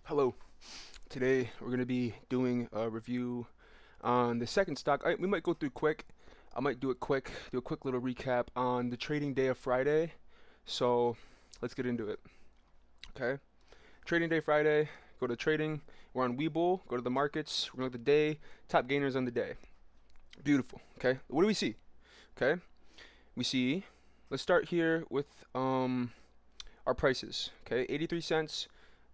Hello. Today we're going to be doing a review on the second stock. We might go through quick. I might do it quick, do a quick little recap on the trading day of Friday. So let's get into it. Okay. Trading day Friday. Go to trading. We're on Webull. Go to the markets. We're going to look at the day. Top gainers on the day. Beautiful. Okay. What do we see? Okay. We see. Let's start here with our prices. Okay. 83 cents.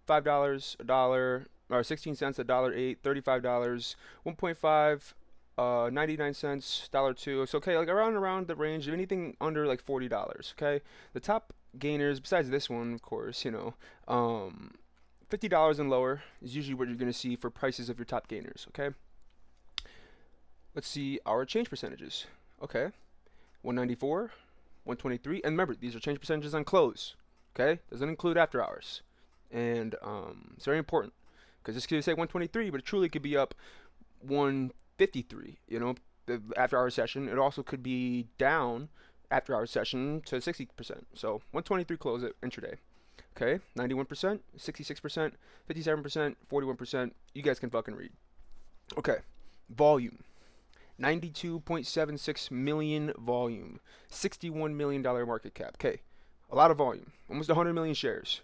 $5, a dollar, or 16 cents, a dollar eight, $35, 1.5, 99 cents, dollar two. So okay, like around the range of anything under like $40. Okay, the top gainers besides this one, of course, $50 and lower is usually what you're gonna see for prices of your top gainers. Okay, let's see our change percentages. Okay, 194, 123, and remember these are change percentages on close. Okay, doesn't include after hours. And it's very important because this could say 123, but it truly could be up 153. The after hour session. It also could be down after hour session to 60%. So 123 close it intraday. Okay, 91%, 66%, 57%, 41%. You guys can fucking read. Okay, volume. 92.76 million volume, $61 million market cap. Okay, a lot of volume, almost 100 million shares.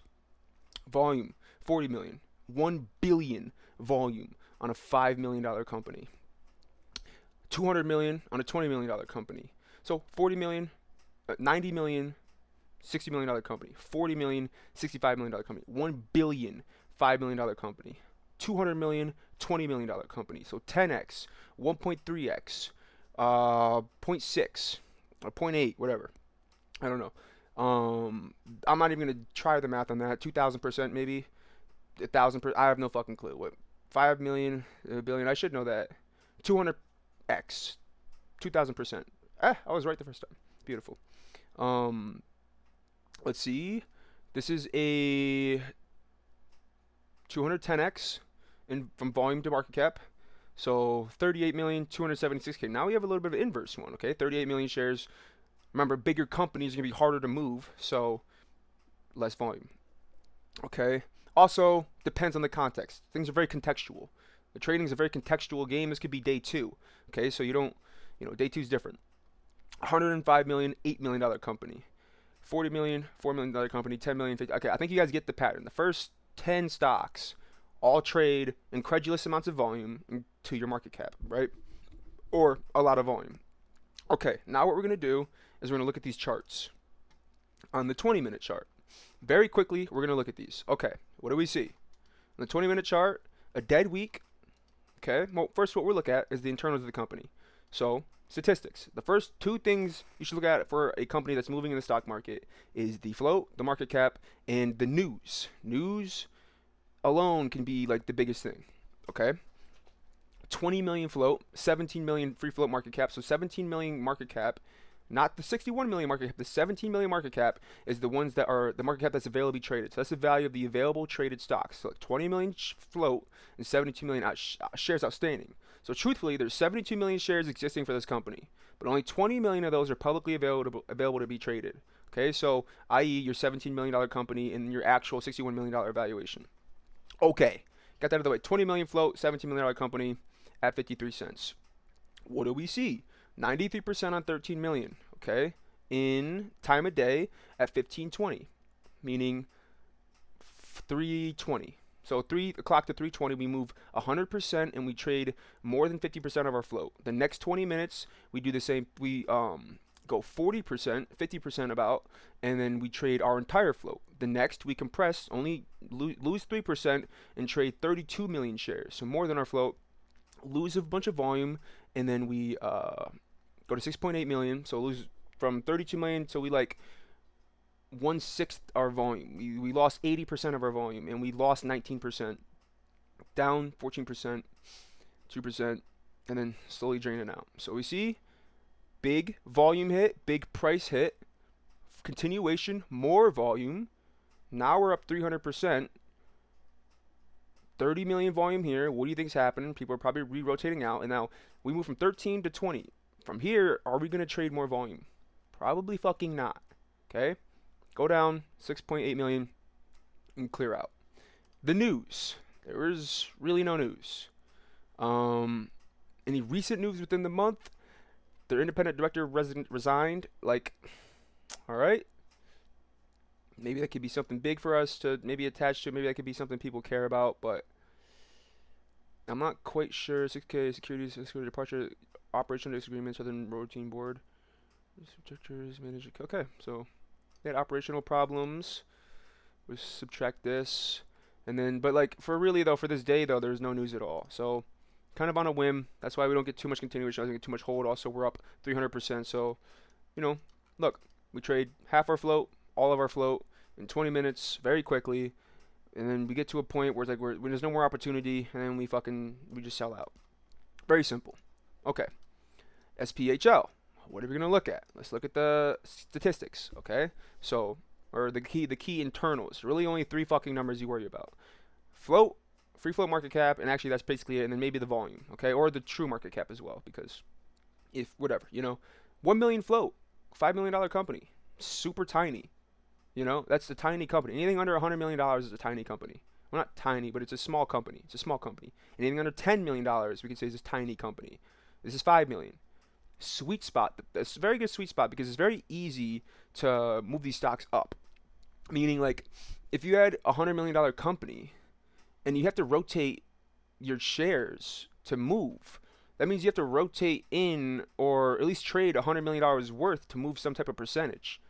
Volume 40 million, 1 billion volume on a $5 million company, 200 million on a $20 million company. So 40 million, 90 million, $60 million company, 40 million, $65 million company, 1 billion, $5 million company, 200 million, $20 million company. So 10x, 1.3x, zero point 0.6 or zero point 0.8, whatever. I don't know. I'm not even gonna try the math on that. 2,000% maybe, 1,000%. I have no fucking clue. What? 5 million, a billion. I should know that. 200x, 2,000%. I was right the first time. Beautiful. Um, let's see. This is a 210x in from volume to market cap. So 38 million, 276K. Now we have a little bit of an inverse one. Okay, 38 million shares. Remember, bigger companies are gonna be harder to move, so less volume. Okay. Also, depends on the context. Things are very contextual. The trading is a very contextual game. This could be day two. Okay, so you don't, day two is different. 105 million, $8 million company. 40 million, $4 million company. 10 million, 50. Okay, I think you guys get the pattern. The first 10 stocks all trade incredulous amounts of volume to your market cap, right? Or a lot of volume. Okay, now what we're going to do is we're going to look at these charts. On the 20-minute chart, very quickly, we're going to look at these. Okay, what do we see? On the 20-minute chart, a dead week. Okay, well, first what we'll look at is the internals of the company. So, statistics. The first two things you should look at for a company that's moving in the stock market is the float, the market cap, and the news. News alone can be like the biggest thing. Okay, 20 million float, 17 million free float market cap. So 17 million market cap, not the 61 million market cap. The 17 million market cap is the ones that are the market cap that's available traded. So that's the value of the available traded stocks. So like 20 million float and 72 million shares outstanding. So truthfully, there's 72 million shares existing for this company, but only 20 million of those are publicly available to be traded. Okay, so i.e. your $17 million company and your actual $61 million valuation. Okay, got that out of the way. 20 million float, $17 million company at 53 cents. What do we see? 93% on 13 million, okay? In time of day at 15:20, meaning 3:20. So 3 o'clock to 3:20, we move 100% and we trade more than 50% of our float. The next 20 minutes, we do the same. We go 40%, 50% about, and then we trade our entire float. The next, we compress, only lose 3% and trade 32 million shares, so more than our float. Lose a bunch of volume, and then we go to 6.8 million. So lose from 32 million. So we like 1/6 our volume. We lost 80% of our volume, and we lost 19%, down 14%, 2%, and then slowly draining out. So we see big volume hit, big price hit, continuation, more volume. Now we're up 300%. 30 million volume here. What do you think is happening? People are probably re-rotating out, and now we move from 13 to 20. From here, are we going to trade more volume? Probably fucking not. Okay? Go down 6.8 million and clear out. The news. There was really no news. Um, any recent news within the month? Their independent director resigned. Like, all right, maybe that could be something big for us to maybe attach to. Maybe that could be something people care about, but I'm not quite sure. 6K security departure, operational disagreement, Southern Routine Board. Subjectors manage. Okay, so they had operational problems. We subtract this, and then, but like for really though, for this day though, there's no news at all. So kind of on a whim. That's why we don't get too much continuation. I don't get too much hold. Also, we're up 300%. So look, we trade half our float, all of our float in 20 minutes, very quickly, and then we get to a point where it's like when there's no more opportunity, and then we just sell out. Very simple. Okay, SPHL. What are we gonna look at? Let's look at the statistics. Okay, so or the key internals. Really, only three fucking numbers you worry about: float, free float market cap, and actually that's basically it. And then maybe the volume. Okay, or the true market cap as well, because if whatever 1 million float, $5 million company, super tiny. That's a tiny company. Anything under $100 million is a tiny company. Well, not tiny, but it's a small company. It's a small company. Anything under $10 million, we can say is a tiny company. This is 5 million. Sweet spot. That's a very good sweet spot because it's very easy to move these stocks up. Meaning, like, if you had $100 million company and you have to rotate your shares to move, that means you have to rotate in or at least trade $100 million worth to move some type of percentage.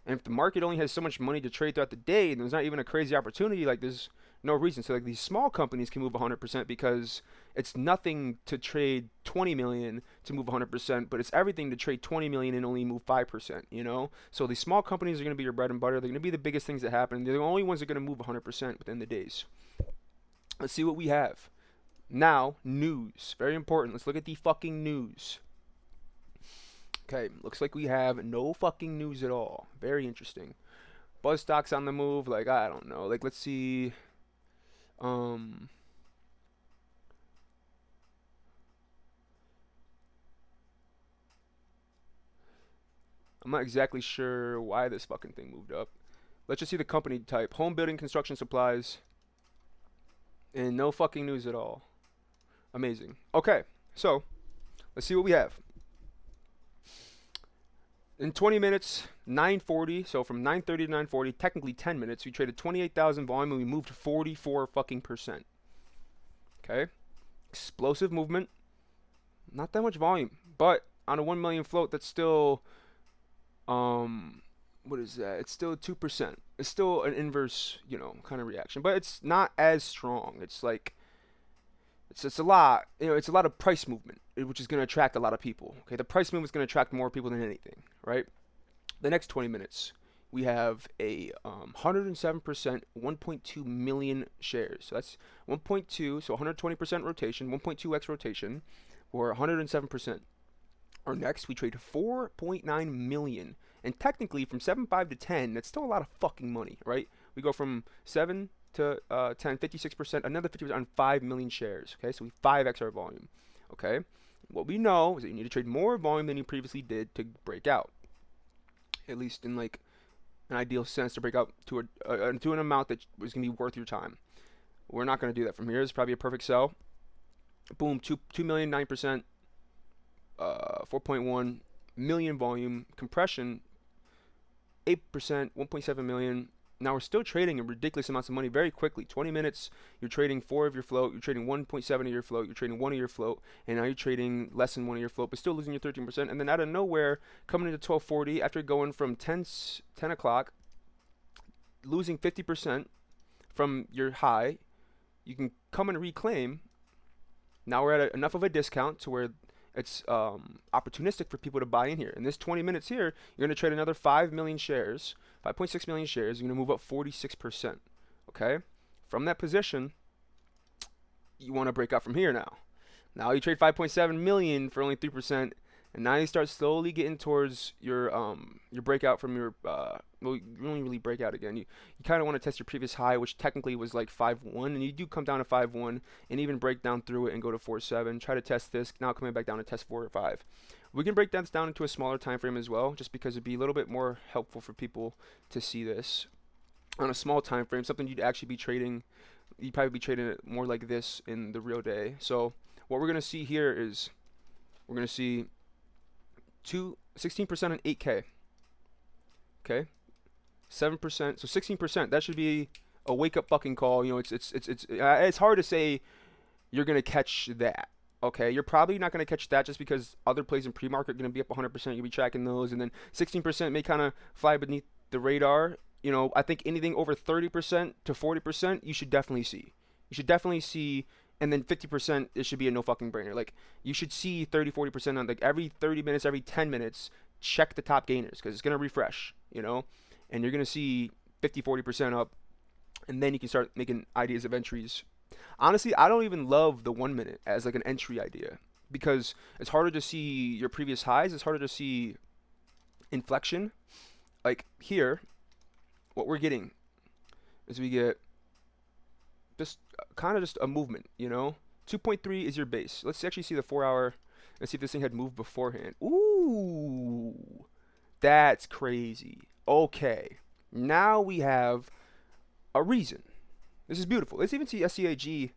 And if the market only has so much money to trade throughout the day, and there's not even a crazy opportunity, like there's no reason. So like these small companies can move 100% because it's nothing to trade 20 million to move 100%, but it's everything to trade 20 million and only move 5%. So these small companies are going to be your bread and butter. They're going to be the biggest things that happen. They're the only ones that are going to move 100% within the days. Let's see what we have. Now, news. Very important. Let's look at the fucking news. Okay, looks like we have no fucking news at all. Very interesting. Buzz stocks on the move. Like, I don't know. Like, let's see. I'm not exactly sure why this fucking thing moved up. Let's just see the company type. Home building construction supplies. And no fucking news at all. Amazing. Okay, so let's see what we have. In 20 minutes, 940. So from 9:30 to 9:40, technically 10 minutes, we traded 28,000 volume and we moved 44 fucking percent. Okay, explosive movement. Not that much volume, but on a 1 million float, that's still what is that? It's still 2%. It's still an inverse, kind of reaction, but it's not as strong. It's like it's a lot. It's a lot of price movement, which is going to attract a lot of people. Okay, the price movement is going to attract more people than anything, right? The next 20 minutes, we have a 107%, 1.2 million shares. So that's 1.2, so 120% rotation, 1.2x rotation, or 107%. Our next, we trade 4.9 million. And technically, from 7.5 to 10, that's still a lot of fucking money, right? We go from 7 to 10, 56%, another 50% on 5 million shares. Okay, so we 5x our volume. Okay, what we know is that you need to trade more volume than you previously did to break out. At least in like an ideal sense, to break out to an amount that was gonna be worth your time. We're not gonna do that from here. It's probably a perfect sell. Boom, 2 million, 9%, 4.1 million volume compression, 8%, 1.7 million. Now we're still trading in ridiculous amounts of money very quickly. 20 minutes, you're trading 4 of your float, you're trading 1.7 of your float, you're trading 1 of your float, and now you're trading less than 1 of your float, but still losing your 13%. And then out of nowhere, coming into 12:40, after going from 10 o'clock, losing 50% from your high, you can come and reclaim. Now we're at enough of a discount to where it's opportunistic for people to buy in here. In this 20 minutes here, you're going to trade another 5 million shares, 5.6 million shares. You're going to move up 46%. Okay? From that position, you want to break out from here now. Now you trade 5.7 million for only 3%, and now you start slowly getting towards your breakout from your well, you don't really break out again. You kind of want to test your previous high, which technically was like 5.1, and you do come down to 5.1 and even break down through it and go to 4.7. Try to test this. Now coming back down to test 4 or 5. We can break this down into a smaller time frame as well, just because it'd be a little bit more helpful for people to see this on a small time frame, something you'd actually be trading, you'd probably be trading it more like this in the real day. So what we're gonna see here is we're gonna see 16% on 8K. Okay, 7%. So 16%. That should be a wake up fucking call. You know, it's hard to say you're gonna catch that. Okay, you're probably not gonna catch that just because other plays in pre-market are gonna be up 100%. You'll be tracking those, and then 16% may kind of fly beneath the radar. You know, I think anything over 30% to 40%, you should definitely see. You should definitely see, and then 50%, it should be a no fucking brainer. Like, you should see 30, 40% on, like, every 30 minutes, every 10 minutes, check the top gainers, because it's going to refresh, you know? And you're going to see 50, 40% up, and then you can start making ideas of entries. Honestly, I don't even love the 1 minute as, like, an entry idea, because it's harder to see your previous highs, it's harder to see inflection. Like, here, what we're getting is we get just kind of just a movement, you know? 2.3 is your base. Let's actually see the 4 hour and see if this thing had moved beforehand. Ooh, that's crazy. Okay, now we have a reason. This is beautiful. Let's even see SCAG,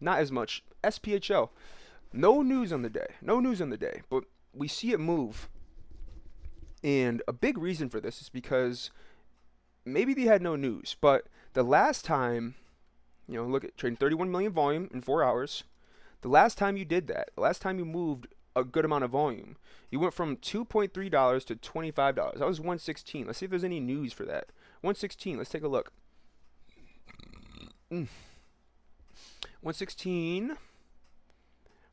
not as much. SPHL, no news on the day. No news on the day, but we see it move. And a big reason for this is because maybe they had no news, but the last time, you know, look at trading 31 million volume in 4 hours. The last time you did that, the last time you moved a good amount of volume, you went from $2.3 to $25. That was 116. Let's see if there's any news for that. 116. Let's take a look. 116.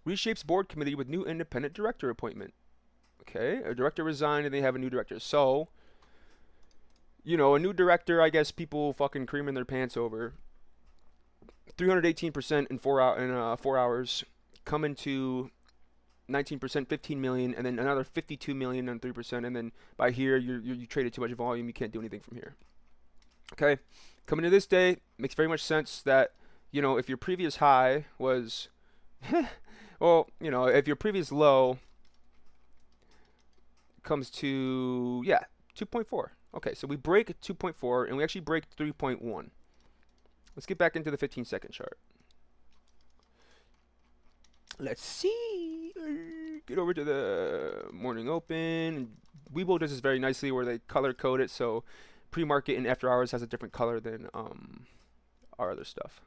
Reshapes board committee with new independent director appointment. Okay, a director resigned and they have a new director. So, you know, a new director, I guess people fucking creaming their pants over. 318% in 4 hours, coming to 19%, 15 million, and then another 52 million on 3%, and then by here you traded too much volume, you can't do anything from here. Okay, coming to this day, makes very much sense that, you know, if your previous high was, well, you know, if your previous low comes to, yeah, 2.4. Okay, so we break 2.4 and we actually break 3.1. Let's get back into the 15-second chart. Let's see. Get over to the morning open. Webull does this very nicely where they color code it, so pre-market and after hours has a different color than our other stuff.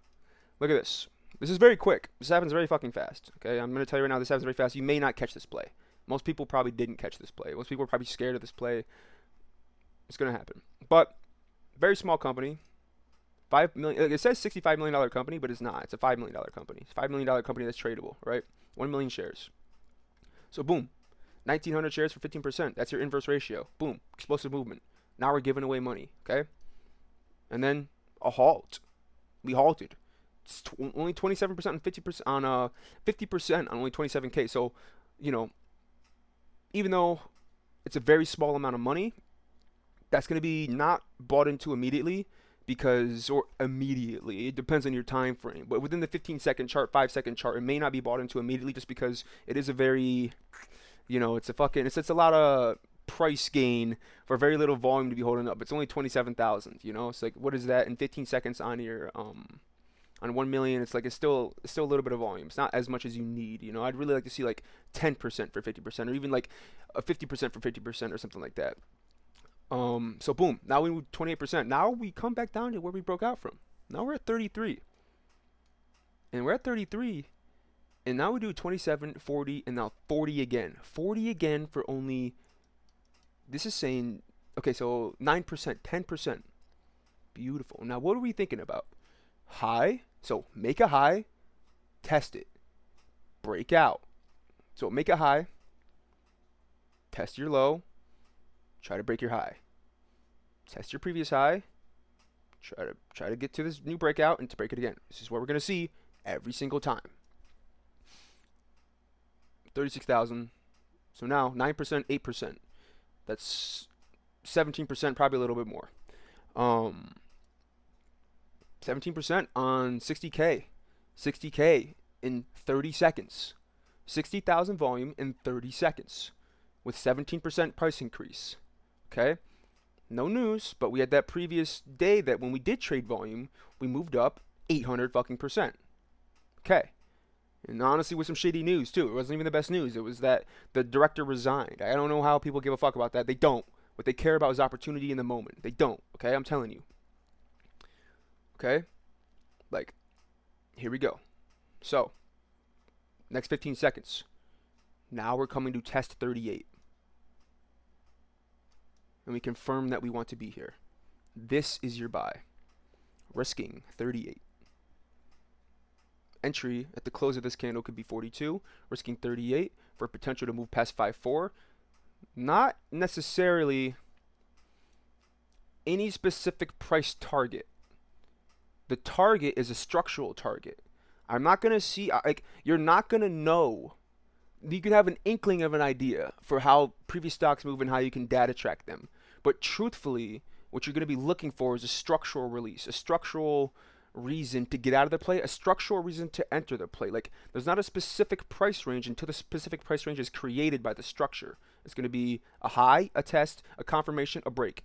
Look at this. This is very quick. This happens very fucking fast. Okay, I'm gonna tell you right now, this happens very fast. You may not catch this play. Most people probably didn't catch this play. Most people are probably scared of this play. It's gonna happen, but very small company. $5 million. It says $65 million company, but it's not. It's a $5 million company. It's a $5 million company that's tradable, right? 1 million shares. So boom, 1,900 shares for 15%. That's your inverse ratio. Boom, explosive movement. Now we're giving away money, okay? And then a halt. We halted. It's only 27% on 50% on 50% on only 27K. So, you know, even though it's a very small amount of money, that's going to be not bought into immediately. Or immediately, it depends on your time frame, but within the 15-second chart, 5-second chart, it may not be bought into immediately just because it is a very, you know, it's a lot of price gain for very little volume to be holding up. It's only 27,000, you know. It's like, what is that in 15 seconds on your on 1 million? It's like it's still a little bit of volume. It's not as much as you need, you know. I'd really like to see like 10% for 50%, or even like a 50% for 50%, or something like that. So boom, now we move 28%. Now we come back down to where we broke out from. Now we're at 33. And we're at 33. And now we do 27, 40, and now 40 again. 40 again for only, this is saying, okay, so 9%, 10%. Beautiful. Now what are we thinking about? High. So make a high, test it, break out. So make a high, test your low, try to break your high. Test your previous high. Try to get to this new breakout and to break it again. This is what we're going to see every single time. 36,000. So now 9%, 8%. That's 17%, probably a little bit more. 17% on 60K. 60K in 30 seconds. 60,000 volume in 30 seconds with 17% price increase. Okay, no news, but we had that previous day that when we did trade volume, we moved up 800 fucking percent. Okay. And honestly, with some shady news too. It wasn't even the best news. It was that the director resigned. I don't know how people give a fuck about that. They don't. What they care about is opportunity in the moment. They don't. Okay, I'm telling you. Okay, like, here we go. So, next 15 seconds. Now we're coming to test 38. And we confirm that we want to be here. This is your buy. Risking 38. Entry at the close of this candle could be 42, risking 38 for potential to move past 5.4. Not necessarily any specific price target. The target is a structural target. I'm not going to see, like, you're not going to know. You can have an inkling of an idea for how previous stocks move and how you can data track them. But truthfully, what you're going to be looking for is a structural release, a structural reason to get out of the play, a structural reason to enter the play. Like, there's not a specific price range until the specific price range is created by the structure. It's going to be a high, a test, a confirmation, a break.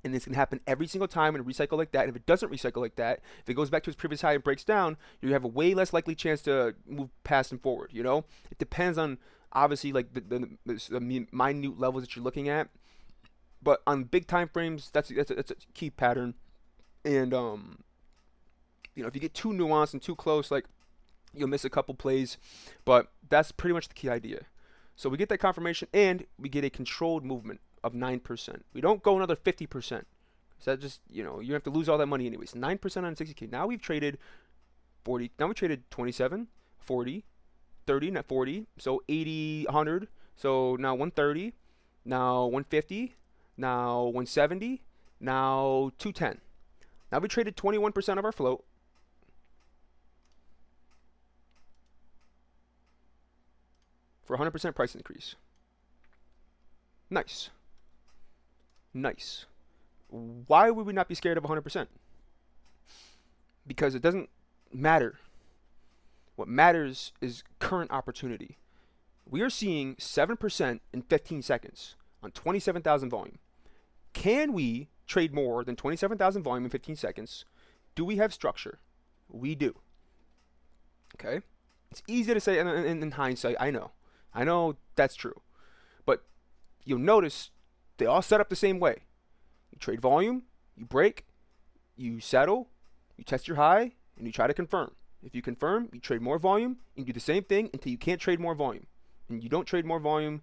And this can happen every single time and recycle like that. And if it doesn't recycle like that, if it goes back to its previous high and breaks down, you have a way less likely chance to move past and forward. You know, it depends on obviously like the minute levels that you're looking at. But on big time frames, that's a key pattern. And you know, if you get too nuanced and too close, like, you'll miss a couple plays. But that's pretty much the key idea. So we get that confirmation and we get a controlled movement of 9%. We don't go another 50%. So that just, you know, you have to lose all that money anyways. 9% on 60K. Now we've traded 40. Now we traded 27, 40, 30, not 40. So 80, 100. So now 130. Now 150. Now 170. Now 210. Now we traded 21% of our float. For 100% price increase. Nice. Nice. Why would we not be scared of 100%? Because it doesn't matter. What matters is current opportunity. We are seeing 7% in 15 seconds on 27,000 volume. Can we trade more than 27,000 volume in 15 seconds? Do we have structure? We do. Okay? It's easy to say in hindsight. I know that's true. But you'll notice they all set up the same way. You trade volume, you break, you settle, you test your high, and you try to confirm. If you confirm, you trade more volume, and you do the same thing until you can't trade more volume. And you don't trade more volume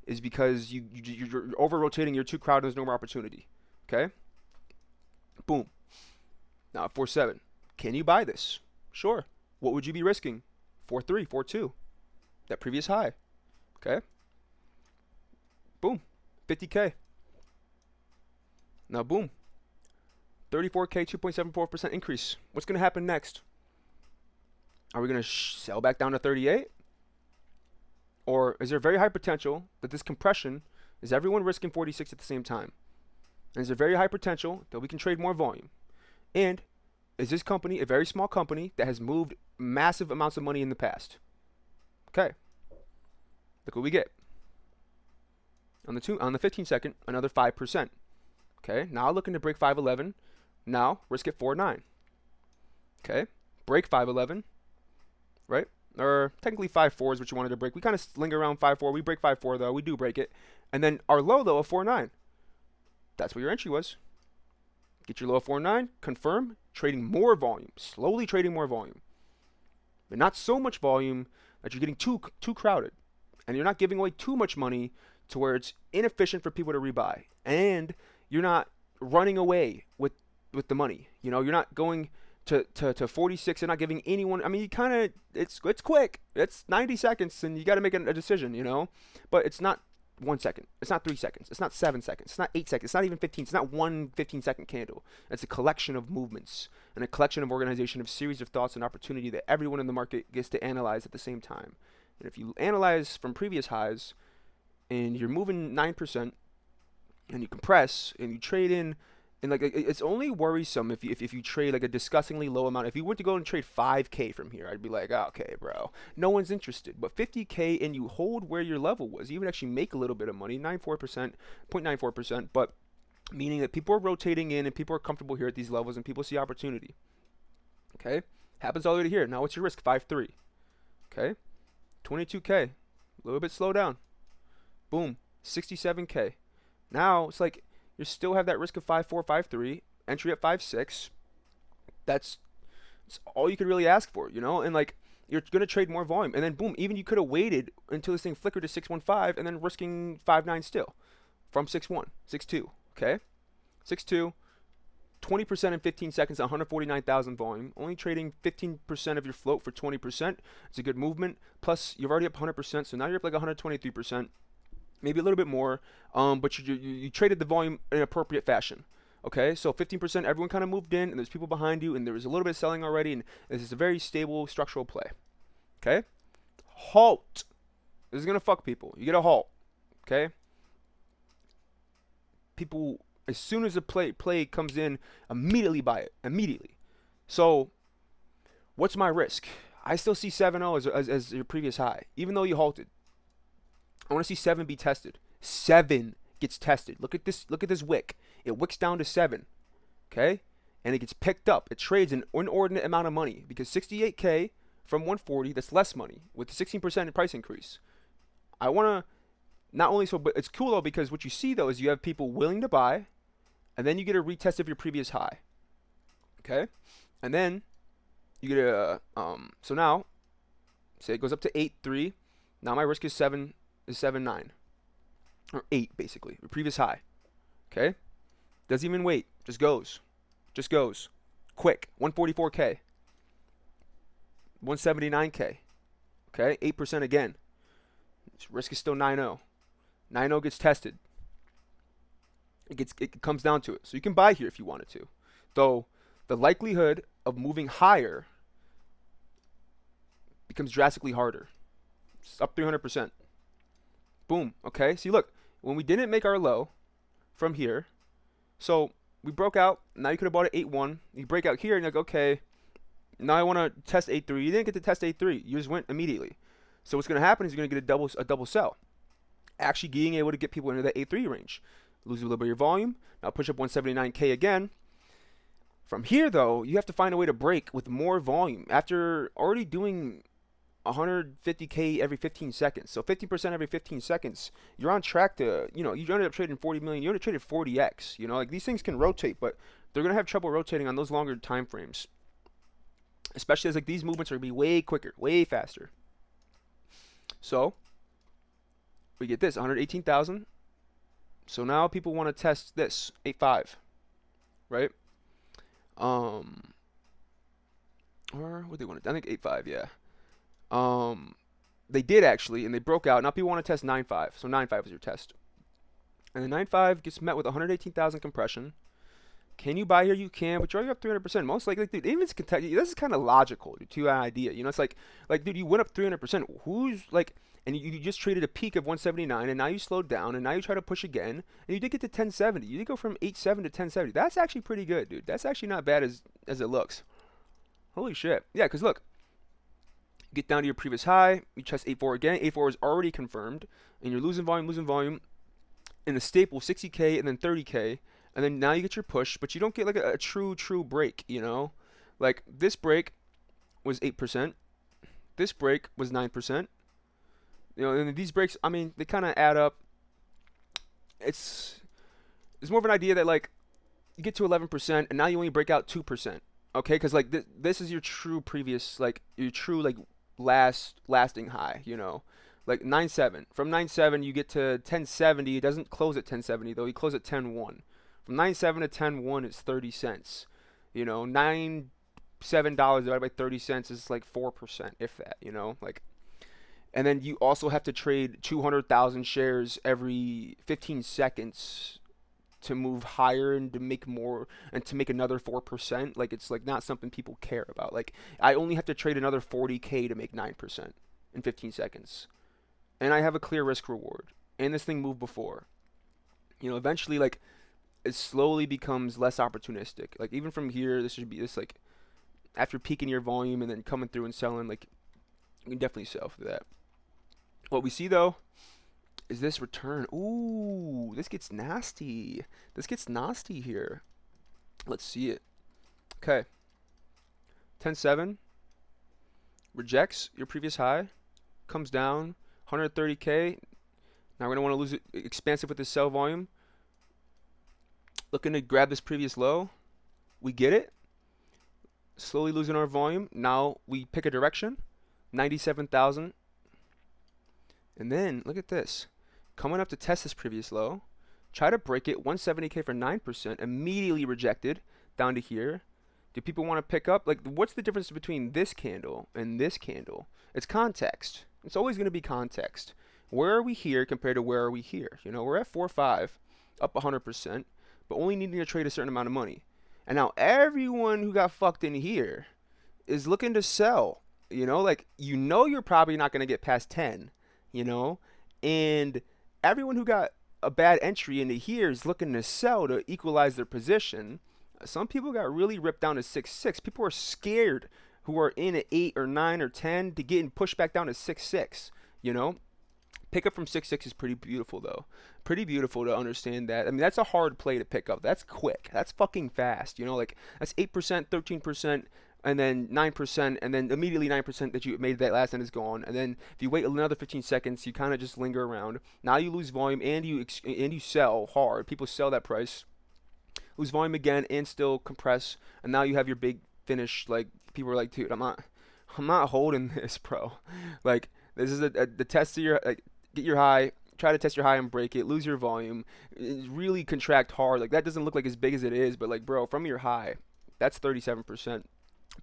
is because you're over-rotating, you're too crowded, there's no more opportunity. Okay? Boom. Now at 4.7, can you buy this? Sure. What would you be risking? 4.3, 4.2. That previous high. Okay? Boom. 50K. Now boom. 34K, 2.74% increase. What's going to happen next? Are we going to sell back down to 38? Or is there very high potential that this compression is everyone risking 46 at the same time? And is there very high potential that we can trade more volume? And is this company a very small company that has moved massive amounts of money in the past? Okay. Look what we get. On the 15 second, another 5%. Okay, now looking to break 511. Now risk at 4.9. Okay, break 511. Right? Or technically 5.4 is what you wanted to break. We kind of linger around 5.4. We break 5.4 though. We do break it. And then our low though of 4.9. That's where your entry was. Get your low of 4.9. Confirm. Trading more volume. Slowly trading more volume. But not so much volume that you're getting too crowded. And you're not giving away too much money to where it's inefficient for people to rebuy. And you're not running away with the money. You know, you're not going to 46 and not giving anyone. I mean, you kind of, it's quick. It's 90 seconds and you got to make a decision, you know. But it's not 1 second. It's not 3 seconds. It's not 7 seconds. It's not 8 seconds. It's not even 15. It's not one 15-second candle. It's a collection of movements and a collection of organization of series of thoughts and opportunity that everyone in the market gets to analyze at the same time. And if you analyze from previous highs and you're moving 9%, and you compress and you trade in, and like it's only worrisome if you trade like a disgustingly low amount. If you went to go and trade 5K from here, I'd be like, oh, okay, bro, no one's interested. But 50K and you hold where your level was, you would actually make a little bit of money, 0.94%, but meaning that people are rotating in and people are comfortable here at these levels and people see opportunity. Okay, happens all the way to here. Now what's your risk? 5.3. Okay, 22K, a little bit slow down. Boom, 67K. Now it's like you still have that risk of 5.4, 5.3, entry at 5.6. That's all you could really ask for, you know? And like you're gonna trade more volume, and then boom, even you could have waited until this thing flickered to 6.15, and then risking 5.9 still from 6.1, 6.2. Okay, 6.2. 20% in 15 seconds, 149,000 volume. Only trading 15% of your float for 20%. It's a good movement. Plus, you're already up 100%, so now you're up like 123%, maybe a little bit more. But you traded the volume in appropriate fashion. Okay, so 15%, everyone kind of moved in, and there's people behind you, and there was a little bit of selling already, and this is a very stable structural play. Okay, halt. This is gonna fuck people. You get a halt. Okay, people, as soon as the play comes in, immediately buy it. Immediately. So what's my risk? I still see 7.0 as your previous high, even though you halted. I want to see 7 be tested. 7 gets tested. Look at this. Look at this wick. It wicks down to 7. Okay, and it gets picked up. It trades an inordinate amount of money because 68K from 140. That's less money with 16% price increase. I want to not only so, but it's cool though because what you see though is you have people willing to buy, and then you get a retest of your previous high. Okay, and then you get a so now say it goes up to 8.3. Now my risk is 7.9 or 8 basically, your previous high. Okay, doesn't even wait, just goes quick. 144K, 179K. Okay, 8% again. Risk is still 9.0. 9.0 gets tested. It comes down to it. So you can buy here if you wanted to. Though the likelihood of moving higher becomes drastically harder. It's up 300%. Boom. Okay. See, look, when we didn't make our low from here, so we broke out. Now you could have bought it 8.1. You break out here and you're like, okay, now I want to test 8.3. You didn't get to test 8.3. You just went immediately. So what's going to happen is you're going to get a double sell. Actually being able to get people into that 8.3 range. Lose a little bit of your volume. Now push up 179K again. From here, though, you have to find a way to break with more volume. After already doing 150K every 15 seconds, so 15% every 15 seconds, you're on track to, you ended up trading 40 million. You only traded 40x. Like these things can rotate, but they're going to have trouble rotating on those longer time frames. Especially as like these movements are going to be way quicker, way faster. So we get this 118,000. So now people want to test this 8.5, right? Or what they want to? I think 8.5, yeah. They did actually, and they broke out. Now people want to test 9.5. So 9.5 is your test, and the 9.5 gets met with 118,000 compression. Can you buy here? You can, but you're already up 300%. Most likely, dude, even this is kind of logical to an idea. It's like, dude, you went up 300%. Who's like, and you just traded a peak of 179, and now you slowed down, and now you try to push again, and you did get to 1070. You did go from 8.7 to 1070. That's actually pretty good, dude. That's actually not bad as it looks. Holy shit. Yeah, because look, get down to your previous high, you test 8.4 again. 8.4 is already confirmed, and you're losing volume, in the staple 60K and then 30K. And then now you get your push, but you don't get like a true break, Like this break was 8%. This break was 9%. And these breaks, I mean, they kind of add up. It's more of an idea that like you get to 11% and now you only break out 2%. Okay, because like this is your true previous, like your true like lasting high, like 9.7. From 9.7 you get to 10.70. It doesn't close at 10.70 though. You close at 10.1. From 9.7 to 10.1 is 30 cents. $7 divided by 30 cents is like 4%, if that. Like, and then you also have to trade 200,000 shares every 15 seconds to move higher and to make more and to make another 4%. Like it's like not something people care about. Like I only have to trade another 40K to make 9% in 15 seconds, and I have a clear risk reward. And this thing moved before. Eventually like it slowly becomes less opportunistic. Like even from here, this should be this like after peaking your volume and then coming through and selling, like you can definitely sell for that. What we see though is this return. Ooh, this gets nasty. This gets nasty here. Let's see it. Okay. 10.7 rejects your previous high, comes down 130k. Now we're gonna want to lose it expansive with this sell volume. Looking to grab this previous low. We get it. Slowly losing our volume. Now we pick a direction. 97,000. And then look at this. Coming up to test this previous low. Try to break it. 170k for 9%. Immediately rejected down to here. Do people want to pick up? Like, what's the difference between this candle and this candle? It's context. It's always going to be context. Where are we here compared to where are we here? You know, we're at 4.5, up 100%, but only needing to trade a certain amount of money. And now everyone who got fucked in here is looking to sell. You know, like, you know you're probably not going to get past 10, you know? And everyone who got a bad entry into here is looking to sell to equalize their position. Some people got really ripped down to 6.6. People are scared who are in at 8 or 9 or 10 to getting pushed back down to 6.6, you know? Pick up from 6.6 is pretty beautiful, though. Pretty beautiful to understand that. I mean, that's a hard play to pick up. That's quick. That's fucking fast. You know, like, that's 8%, 13%, and then 9%, and then immediately 9% that you made that last end is gone. And then if you wait another 15 seconds, you kind of just linger around. Now you lose volume and you sell hard. People sell that price. Lose volume again and still compress. And now you have your big finish. Like, people are like, dude, I'm not holding this, bro. Like, this is the test of your, like, get your high, try to test your high and break it, lose your volume, really contract hard. Like, that doesn't look like as big as it is, but like, bro, from your high, that's 37%.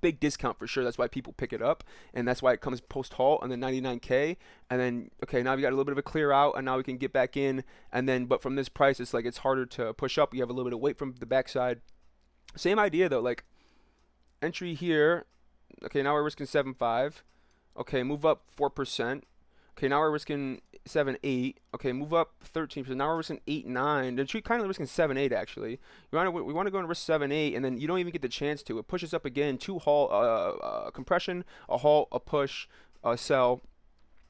Big discount for sure. That's why people pick it up, and that's why it comes post halt and then 99k, and then okay, now we got a little bit of a clear out, and now we can get back in, and then but from this price, it's like it's harder to push up. You have a little bit of weight from the backside. Same idea though. Like, entry here. Okay, now we're risking 7.5. Okay, move up 4%. Okay, now we're risking 7.8. Okay, move up 13%. Now we're risking 8.9. Then kind of risking 7.8 actually. We want to go and risk 7.8, and then you don't even get the chance to. It pushes up again. Two halt, compression, a halt, a push, a sell,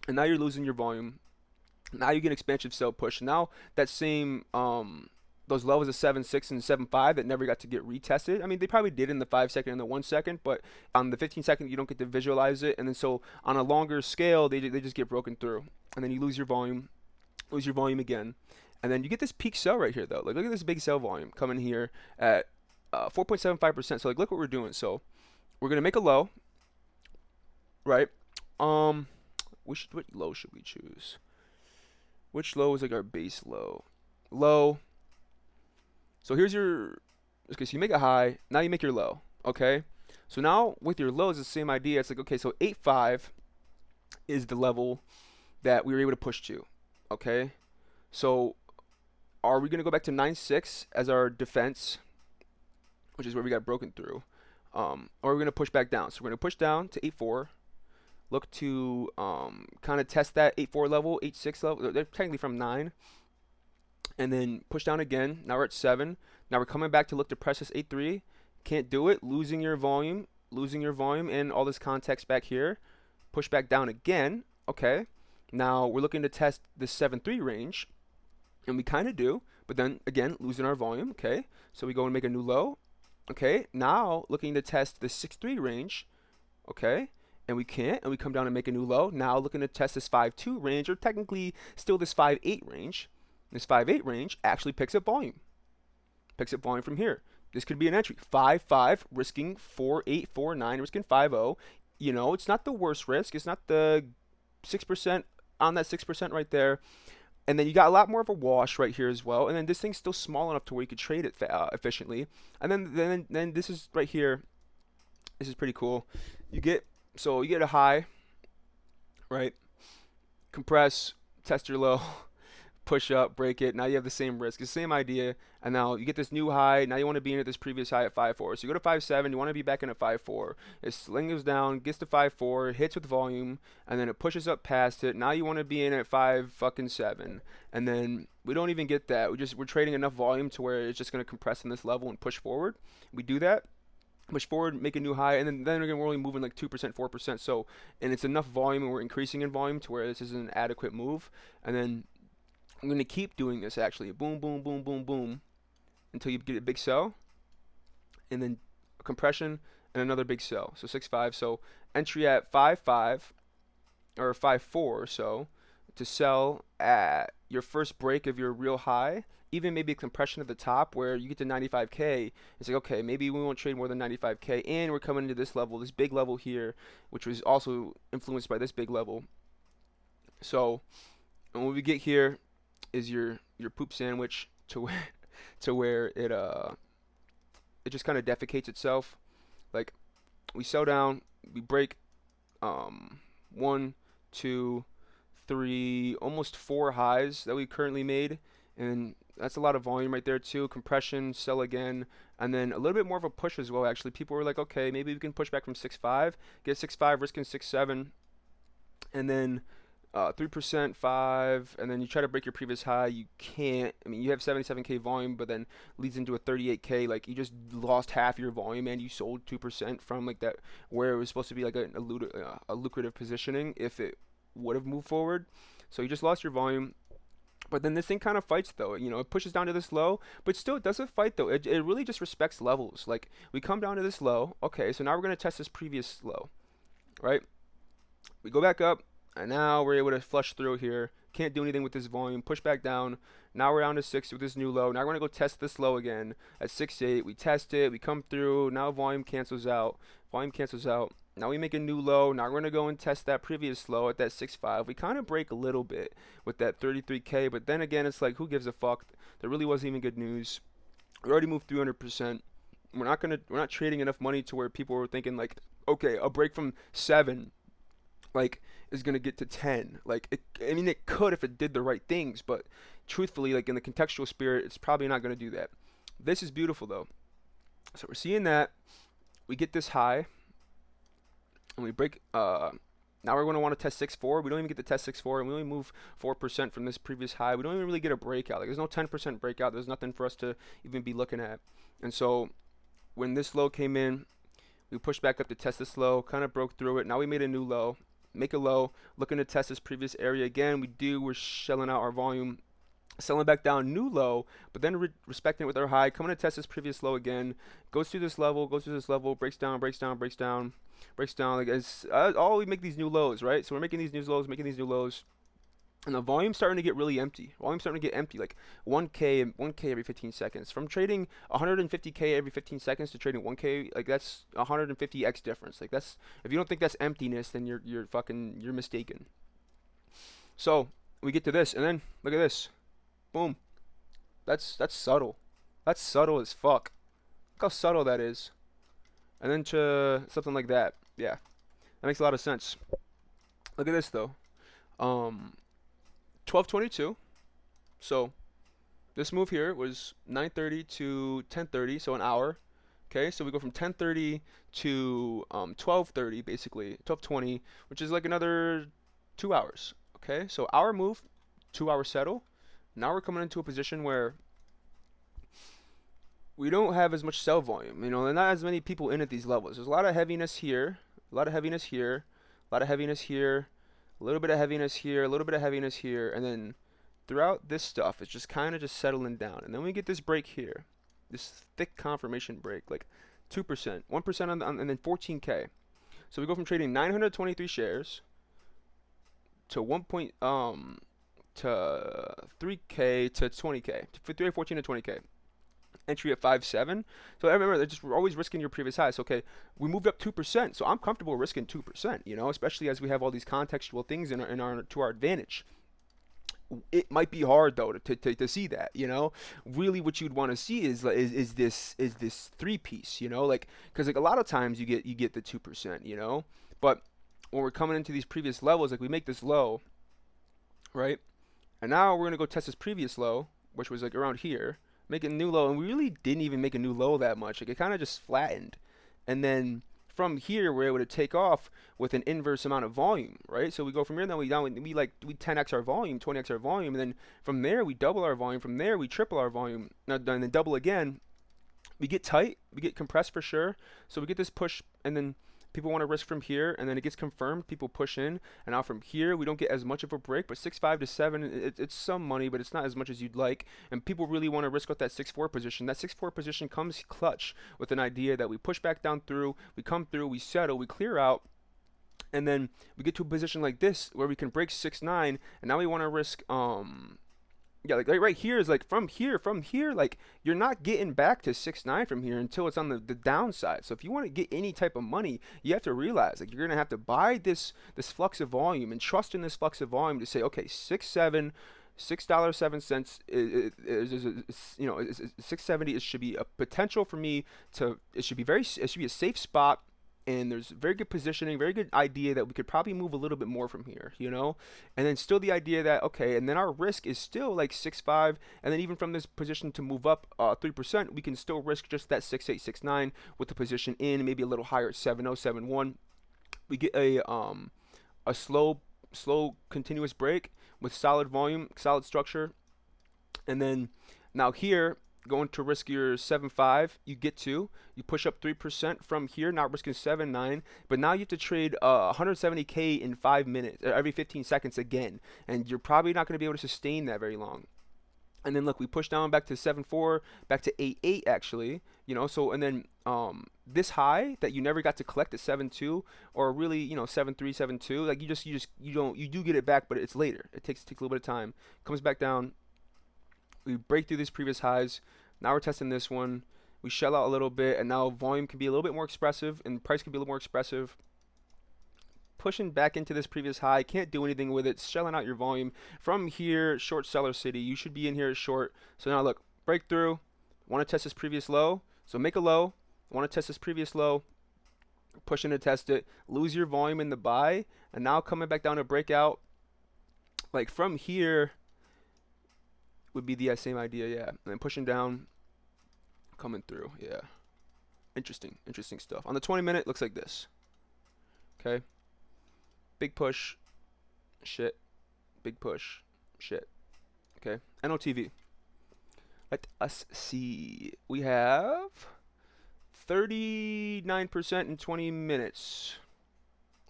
and now you're losing your volume. Now you get expansive sell push. Now that same those levels of 7.6 and 7.5 that never got to get retested. I mean, they probably did in the 5 second and the 1 second, but on the 15 second, you don't get to visualize it. And then so on a longer scale, they just get broken through. And then you lose your volume again. And then you get this peak sell right here, though. Like, look at this big sell volume coming here at 4.75%. So, like, look what we're doing. So, we're going to make a low, right? What low should we choose? Which low is like our base low? Low. So here's your, okay, so you make a high, now you make your low, okay? So now with your low, it's the same idea. It's like, okay, so 8.5 is the level that we were able to push to, okay? So are we going to go back to 9.6 as our defense, which is where we got broken through, or are we going to push back down? So we're going to push down to 8.4, look to kind of test that 8.4 level, 8.6 level. They're technically from 9. And then push down again. Now we're at 7. Now we're coming back to look to press this 8.3. Can't do it. Losing your volume, and all this context back here. Push back down again. Okay. Now we're looking to test the 7.3 range, and we kind of do, but then again losing our volume. Okay. So we go and make a new low. Okay. Now looking to test the 6.3 range. Okay. And we can't, and we come down and make a new low. Now looking to test this 5.2 range, or technically still this 5.8 range. This 5.8 range actually picks up volume. Picks up volume from here. This could be an entry. 5.5, risking 4.8, 4.9, risking 5.0. You know, it's not the worst risk. It's not the 6% on that 6% right there. And then you got a lot more of a wash right here as well. And then this thing's still small enough to where you could trade it efficiently. And then this is right here. This is pretty cool. You get a high, right? Compress, test your low. Push up, break it. Now you have the same risk. It's the same idea. And now you get this new high. Now you want to be in at this previous high at 5.4. So you go to 5.7. You want to be back in at 5.4. It slings down, gets to 5.4, hits with volume, and then it pushes up past it. Now you want to be in at 5.7. And then we don't even get that. We're trading enough volume to where it's just going to compress in this level and push forward. We do that. Push forward, make a new high, and then again we're only moving like 2%, 4%. So, and it's enough volume, and we're increasing in volume to where this is an adequate move. And then I'm going to keep doing this actually. Boom, boom, boom, boom, boom. Until you get a big sell. And then a compression. and another big sell. So 6.5. So entry at 5.5 or 5.4 or so to sell at your first break of your real high. Even maybe a compression at the top where you get to 95K. It's like, okay, maybe we won't trade more than 95K, and we're coming into this level, this big level here, which was also influenced by this big level. So and when we get here is your poop sandwich to where it just kind of defecates itself. Like we sell down, we break one, two, three, almost four highs that we currently made, and that's a lot of volume right there too. Compression, sell again, and then a little bit more of a push as well. Actually, people were like, okay, maybe we can push back from 6.5, get 6.5, risking 6.7, and then 3%, 5, and then you try to break your previous high. You can't. I mean, you have 77K volume, but then leads into a 38K. Like you just lost half your volume, and you sold 2% from like that where it was supposed to be like a lucrative positioning if it would have moved forward. So you just lost your volume. But then this thing kind of fights though. You know, it pushes down to this low, but still it doesn't fight though. It really just respects levels. Like we come down to this low. Okay, so now we're gonna test this previous low, right? We go back up, and now we're able to flush through here. Can't do anything with this volume. Push back down. Now we're down to 6 with this new low. Now we're going to go test this low again at 6.8. We test it. We come through. Now volume cancels out. Volume cancels out. Now we make a new low. Now we're going to go and test that previous low at that 6.5. We kind of break a little bit with that 33K, but then again, it's like, who gives a fuck? There really wasn't even good news. We already moved 300%. We're not trading enough money to where people were thinking like, okay, a break from 7 like is gonna get to 10. Like I mean, it could if it did the right things, but truthfully, like in the contextual spirit, it's probably not gonna do that. This is beautiful though. So we're seeing that we get this high, and we break. Now we're going to want to test 6.4. We don't even get to test 6.4, and we only move 4% from this previous high. We don't even really get a breakout. Like there's no 10% breakout. There's nothing for us to even be looking at. And so when this low came in, we pushed back up to test this low, kind of broke through it. Now we made a new low. Make a low, looking to test this previous area again. We're shelling out our volume, selling back down, new low, but then respecting it with our high, coming to test this previous low again. Goes through this level, breaks down, like as all we make these new lows, right? So we're making these new lows, and the volume's starting to get really empty. Like 1K every 15 seconds. From trading 150K every 15 seconds to trading 1K, like that's 150x difference. Like that's, if you don't think that's emptiness, then you're mistaken. So we get to this, and then look at this, boom. That's subtle. That's subtle as fuck. Look how subtle that is. And then to something like that, yeah, that makes a lot of sense. Look at this though. 12:22. So this move here was 9:30 to 10:30, so an hour. Okay, so we go from 10:30 to 12:30, basically 12:20, which is like another 2 hours. Okay, so hour move, 2 hour settle. Now we're coming into a position where we don't have as much sell volume. You know, there are not as many people in at these levels. There's a lot of heaviness here, a lot of heaviness here, a lot of heaviness here, a little bit of heaviness here, a little bit of heaviness here, and then throughout this stuff, it's just kind of just settling down. And then we get this break here, this thick confirmation break, like 2%, 1% and then 14K. So we go from trading 923 shares to to 3K to 20K, to 314 to 20K. Entry at 5.7. So I remember, we're always risking your previous highs. Okay, we moved up 2%, so I'm comfortable risking 2%. You know, especially as we have all these contextual things to our advantage. It might be hard though to see that. You know, really, what you'd want to see is this three piece. You know, like because like a lot of times you get the 2%. You know, but when we're coming into these previous levels, like we make this low, right? And now we're gonna go test this previous low, which was like around here. Make a new low, and we really didn't even make a new low that much. Like it kind of just flattened, and then from here we're able to take off with an inverse amount of volume, right? So we go from here, and then we 10x our volume, 20x our volume, and then from there we double our volume. From there we triple our volume, and then double again. We get tight, we get compressed for sure. So we get this push, and then People want to risk from here, and then it gets confirmed. People push in, and now from here we don't get as much of a break. But 6.5 to 7, it's some money, but it's not as much as you'd like. And people really want to risk out that 6.4 position. That 6.4 position comes clutch with an idea that we push back down through, we come through, we settle, we clear out, and then we get to a position like this where we can break 6.9, and now we want to risk yeah, like right here is like from here, like you're not getting back to 6.9 from here until it's on the downside. So if you want to get any type of money, you have to realize like you're gonna have to buy this flux of volume and trust in this flux of volume to say, okay, 6.7, $6.07 is 670. It should be a potential for me to. It should be a safe spot, and there's very good positioning, very good idea that we could probably move a little bit more from here, and then still the idea that okay, and then our risk is still like 6.5, and then even from this position to move up 3%, we can still risk just that 6.8, 6.9 with the position in, maybe a little higher at 7.0, 7.1. We get a slow continuous break with solid volume, solid structure, and then now here going to risk your 7.5, you push up 3% from here, not risking 7.9, but now you have to trade 170K in 5 minutes, every 15 seconds again, and you're probably not going to be able to sustain that very long. And then look, we push down back to 7.4, back to 8.8 actually, so, and then this high that you never got to collect at 7.2, or really 7.3, 7.2, like you do get it back, but it's later. It takes a little bit of time. Comes back down. We break through these previous highs. Now we're testing this one. We shell out a little bit, and now volume can be a little bit more expressive, and price can be a little more expressive. Pushing back into this previous high, can't do anything with it. Shelling out your volume. From here, short seller city. You should be in here short. So now look, breakthrough. Want to test this previous low. So make a low. Want to test this previous low. Pushing to test it. Lose your volume in the buy. And now coming back down to breakout. Like from here would be the same idea, yeah. And then pushing down, coming through, yeah. Interesting stuff. On the 20-minute, looks like this. Okay. Big push, shit. Big push, shit. Okay. NOTV. Let us see. We have 39% in 20 minutes.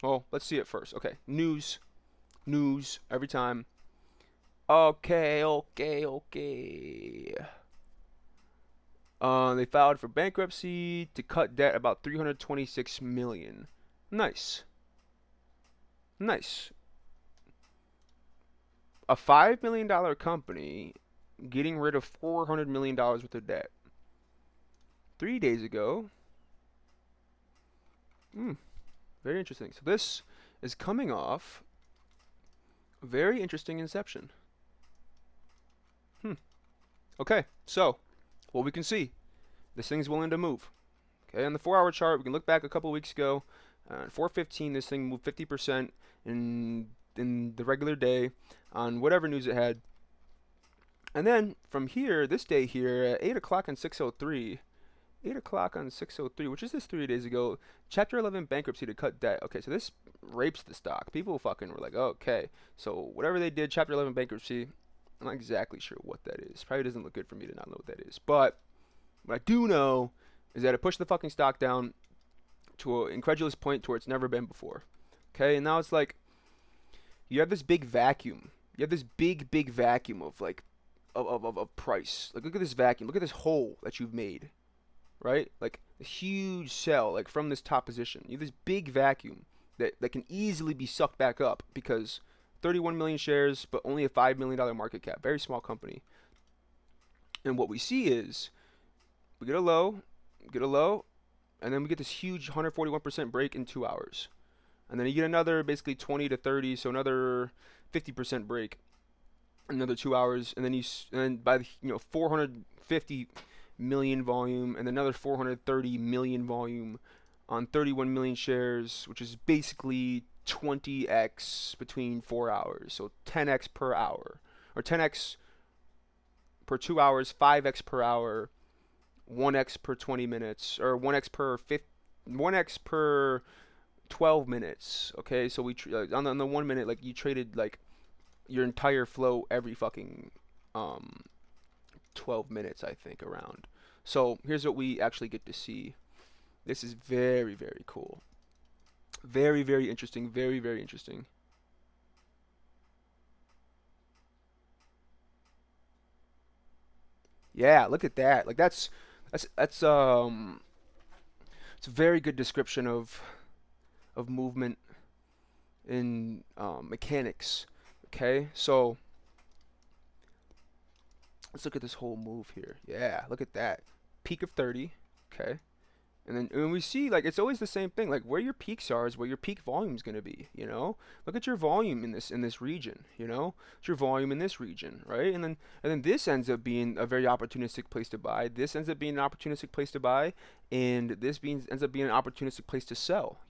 Well, let's see it first. Okay. News every time. Okay. They filed for bankruptcy to cut debt about $326 million. Nice. A $5 million company getting rid of $400 million worth of debt. 3 days ago. Very interesting. So this is coming off a very interesting inception. Okay, so what we can see, this thing's willing to move. Okay, on the 4-hour chart, we can look back a couple weeks ago. At 4:15, this thing moved 50% in the regular day on whatever news it had. And then from here, this day here, at 8 o'clock on 6:03, 8 o'clock on 6:03, which is this 3 days ago, Chapter 11 bankruptcy to cut debt. Okay, so this rapes the stock. People fucking were like, okay, so whatever they did, Chapter 11 bankruptcy, I'm not exactly sure what that is. Probably doesn't look good for me to not know what that is. But what I do know is that it pushed the fucking stock down to an incredulous point to where it's never been before. Okay, and now it's like you have this big vacuum. You have this big vacuum of like of price. Like look at this vacuum. Look at this hole that you've made. Right? Like a huge sell like from this top position. You have this big vacuum that can easily be sucked back up because 31 million shares, but only a $5 million market cap. Very small company. And what we see is we get a low, and then we get this huge 141% break in 2 hours. And then you get another basically 20 to 30, so another 50% break in another 2 hours. And then by the 450 million volume and another 430 million volume on 31 million shares, which is basically 20x between 4 hours, so 10x per hour, or 10x per 2 hours, 5x per hour, 1x per 20 minutes, or 1x per 12 minutes. Okay, so we on the 1 minute, like you traded like your entire flow every fucking 12 minutes, I think, around. So here's what we actually get to see. This is very cool. Very, very interesting. Very, very interesting. Yeah, look at that. Like that's it's a very good description of movement in mechanics. Okay, so let's look at this whole move here. Yeah, look at that. Peak of 30. Okay. And then when we see, like, it's always the same thing. Like, where your peaks are is where your peak volume is going to be. Look at your volume in this region. It's your volume in this region, right? And then this ends up being a very opportunistic place to buy. This ends up being an opportunistic place to buy, and ends up being an opportunistic place to sell.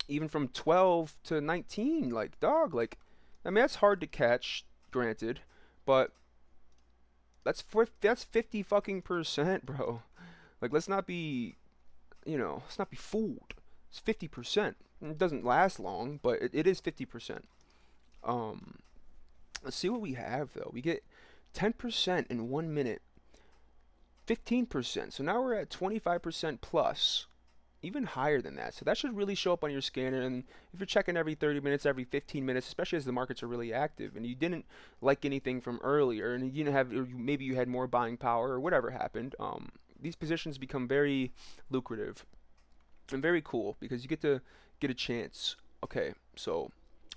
Even from 12 to 19, like, dog, like, I mean, that's hard to catch, granted, but that's 50 fucking percent, bro. Like, let's not be fooled. It's 50%. It doesn't last long, but it is 50%. Um, let's see what we have though. We get 10% in 1 minute, 15%. So now we're at 25% plus, even higher than that. So that should really show up on your scanner. And if you're checking every 30 minutes, every 15 minutes, especially as the markets are really active, and you didn't like anything from earlier, and you didn't have, or maybe you had more buying power, or whatever happened, these positions become very lucrative and very cool because you get to get a chance. Okay, so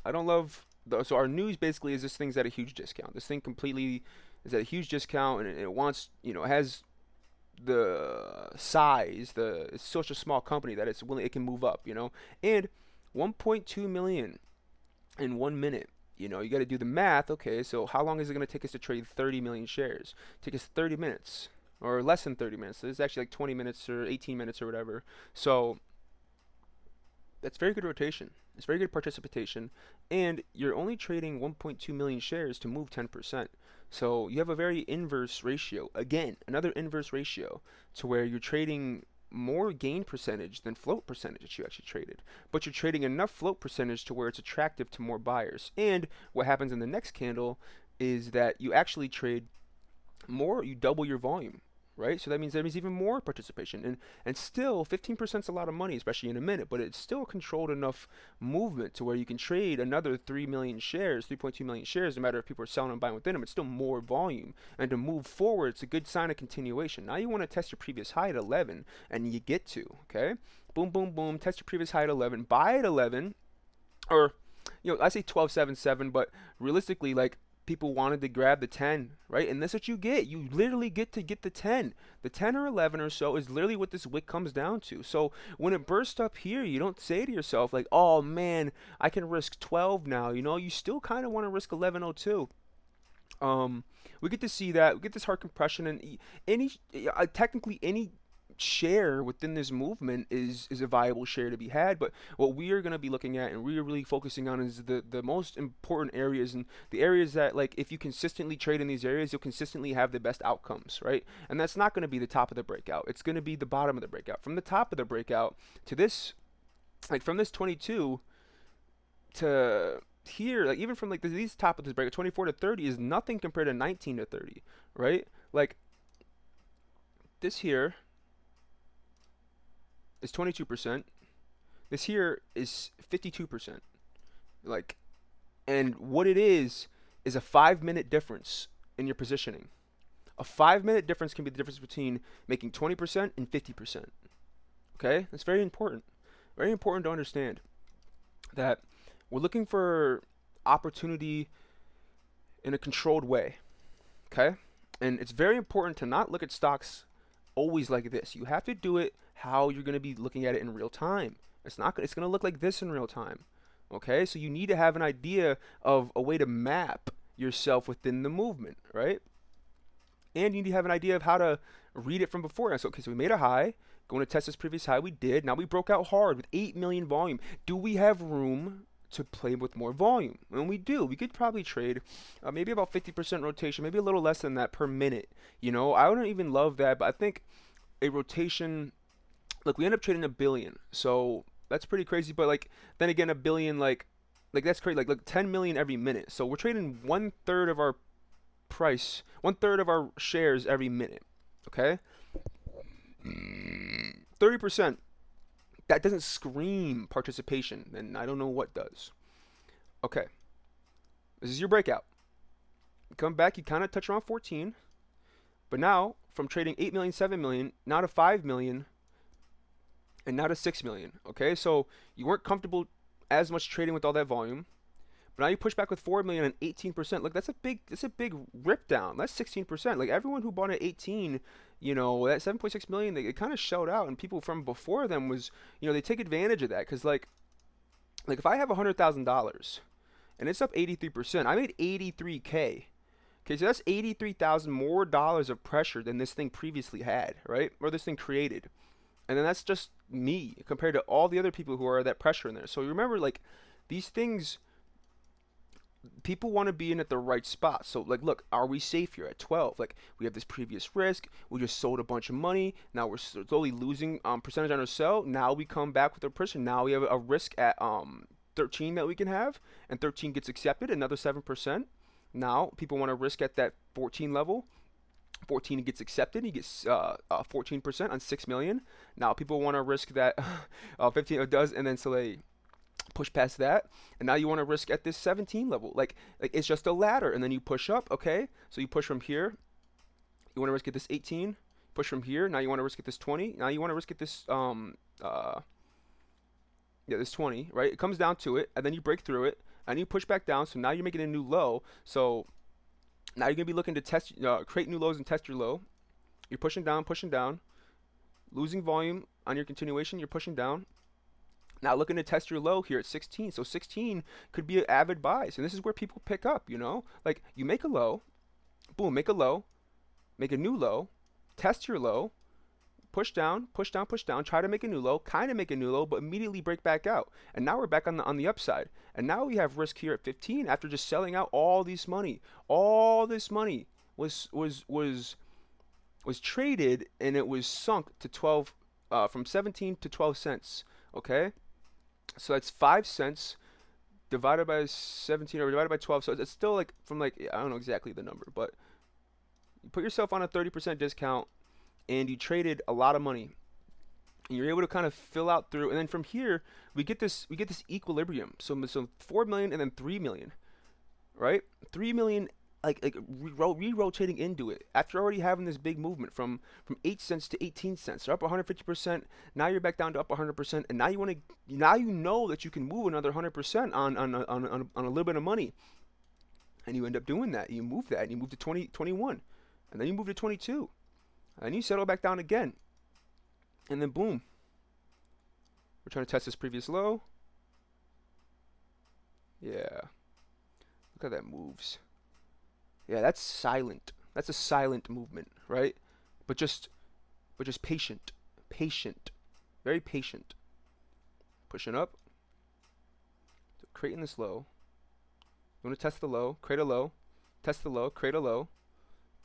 I don't love so our news basically is this thing's at a huge discount. This thing completely is at a huge discount, and it wants, it has the size, it's such a small company that it can move up, and 1.2 million in 1 minute. You got to do the math. Okay, so how long is it going to take us to trade 30 million shares? Take us 30 minutes or less than 30 minutes. So it's actually like 20 minutes or 18 minutes or whatever. So that's very good rotation. It's very good participation, and you're only trading 1.2 million shares to move 10%. So you have a very inverse ratio. Again, another inverse ratio to where you're trading more gain percentage than float percentage that you actually traded. But you're trading enough float percentage to where it's attractive to more buyers. And what happens in the next candle is that you actually trade more, you double your volume, right? So that means even more participation, and still 15% is a lot of money, especially in a minute, but it's still controlled enough movement to where you can trade another 3 million shares, 3.2 million shares, no matter if people are selling and buying within them. It's still more volume, and to move forward, it's a good sign of continuation. Now you want to test your previous high at 11, and you get to, okay, boom, boom, boom, test your previous high at 11, buy at 11, or I say 12.77, but realistically, like, people wanted to grab the 10, right? And that's what you get. You literally get to get the 10. The 10 or 11 or so is literally what this wick comes down to. So when it bursts up here, you don't say to yourself, like, oh man, I can risk 12 now. You still kind of want to risk 11.02. We get to see that. We get this hard compression, and any technically any share within this movement is a viable share to be had. But what we are going to be looking at and we are really focusing on is the most important areas, and the areas that, like, if you consistently trade in these areas, you'll consistently have the best outcomes, right? And that's not going to be the top of the breakout. It's going to be the bottom of the breakout. From the top of the breakout to this, like, from this 22 to here, like, even from, like, these top of this breakout, 24 to 30 is nothing compared to 19 to 30, right? Like, this here is 22%. This here is 52%. Like, and what it is a 5 minute difference in your positioning. A 5 minute difference can be the difference between making 20% and 50%. Okay? That's very important. Very important to understand that we're looking for opportunity in a controlled way. Okay? And it's very important to not look at stocks always like this. You have to do it how you're going to be looking at it in real time. It's going to look like this in real time. Okay? So you need to have an idea of a way to map yourself within the movement, right? And you need to have an idea of how to read it from before. So, okay, so we made a high, going to test this previous high. We did. Now we broke out hard with 8 million volume. Do we have room to play with more volume? And we do. We could probably trade maybe about 50% rotation, maybe a little less than that per minute. I wouldn't even love that, but I think a rotation, look, we end up trading a billion, so that's pretty crazy. But, like, then again, a billion, like that's crazy. Like 10 million every minute. So we're trading 1/3 of our price, 1/3 of our shares every minute. Okay, 30%. that doesn't scream participation, then I don't know what does. Okay, this is your breakout. You come back, you kind of touch around 14, but now from trading 8 million, 7 million, now to 5 million, and now to 6 million. Okay, so you weren't comfortable as much trading with all that volume. But now you push back with 4 million and 18%. Look, that's a big rip down. That's 16%. Like everyone who bought at 18, that 7.6 million, they kind of shelled out, and people from before them was, they take advantage of that because like if I have $100,000 and it's up 83%, I made 83K. Okay, so that's 83,000 more dollars of pressure than this thing previously had, right? Or this thing created. And then that's just me compared to all the other people who are that pressure in there. So remember, like, these things, people want to be in at the right spot. So, like, look, are we safe here at 12? Like, we have this previous risk. We just sold a bunch of money. Now we're slowly losing percentage on our sell. Now we come back with our pressure. Now we have a risk at 13 that we can have, and 13 gets accepted, another 7%. Now people want to risk at that 14 level. 14 gets accepted. He gets 14% on 6 million. Now people want to risk that 15 it does, and then so they push past that, and now you want to risk at this 17 level. Like it's just a ladder, and then you push up. Okay, so you push from here. You want to risk at this 18. Push from here. Now you want to risk at this 20. Now you want to risk at this this 20. Right? It comes down to it, and then you break through it, and you push back down. So now you're making a new low. So now you're gonna be looking to test, create new lows and test your low. You're pushing down, losing volume on your continuation. You're pushing down. Now looking to test your low here at 16. So 16 could be an avid buys, and this is where people pick up. Like you make a low, boom, make a low, make a new low, test your low, push down, try to make a new low, kind of make a new low, but immediately break back out. And now we're back on the upside. And now we have risk here at 15 after just selling out all this money. All this money was traded, and it was sunk to 12 from 17 to 12 cents. Okay? So that's 5 cents divided by 17 or divided by 12. So it's still like from I don't know exactly the number, but you put yourself on a 30% discount, and you traded a lot of money, and you're able to kind of fill out through, and then from here we get this equilibrium. So 4 million and then 3 million, right? 3 million re-rotating into it after already having this big movement from 8 cents to 18 cents. So up 150%. Now you're back down to up 100%, and now you know that you can move another 100% on a little bit of money, and you end up doing that. You move that, and you move to 21, and then you move to 22. And you settle back down again. And then boom. We're trying to test this previous low. Yeah. Look how that moves. Yeah, that's silent. That's a silent movement, right? But just patient. Patient. Very patient. Pushing up. Creating this low. You want to test the low, create a low, test the low, create a low,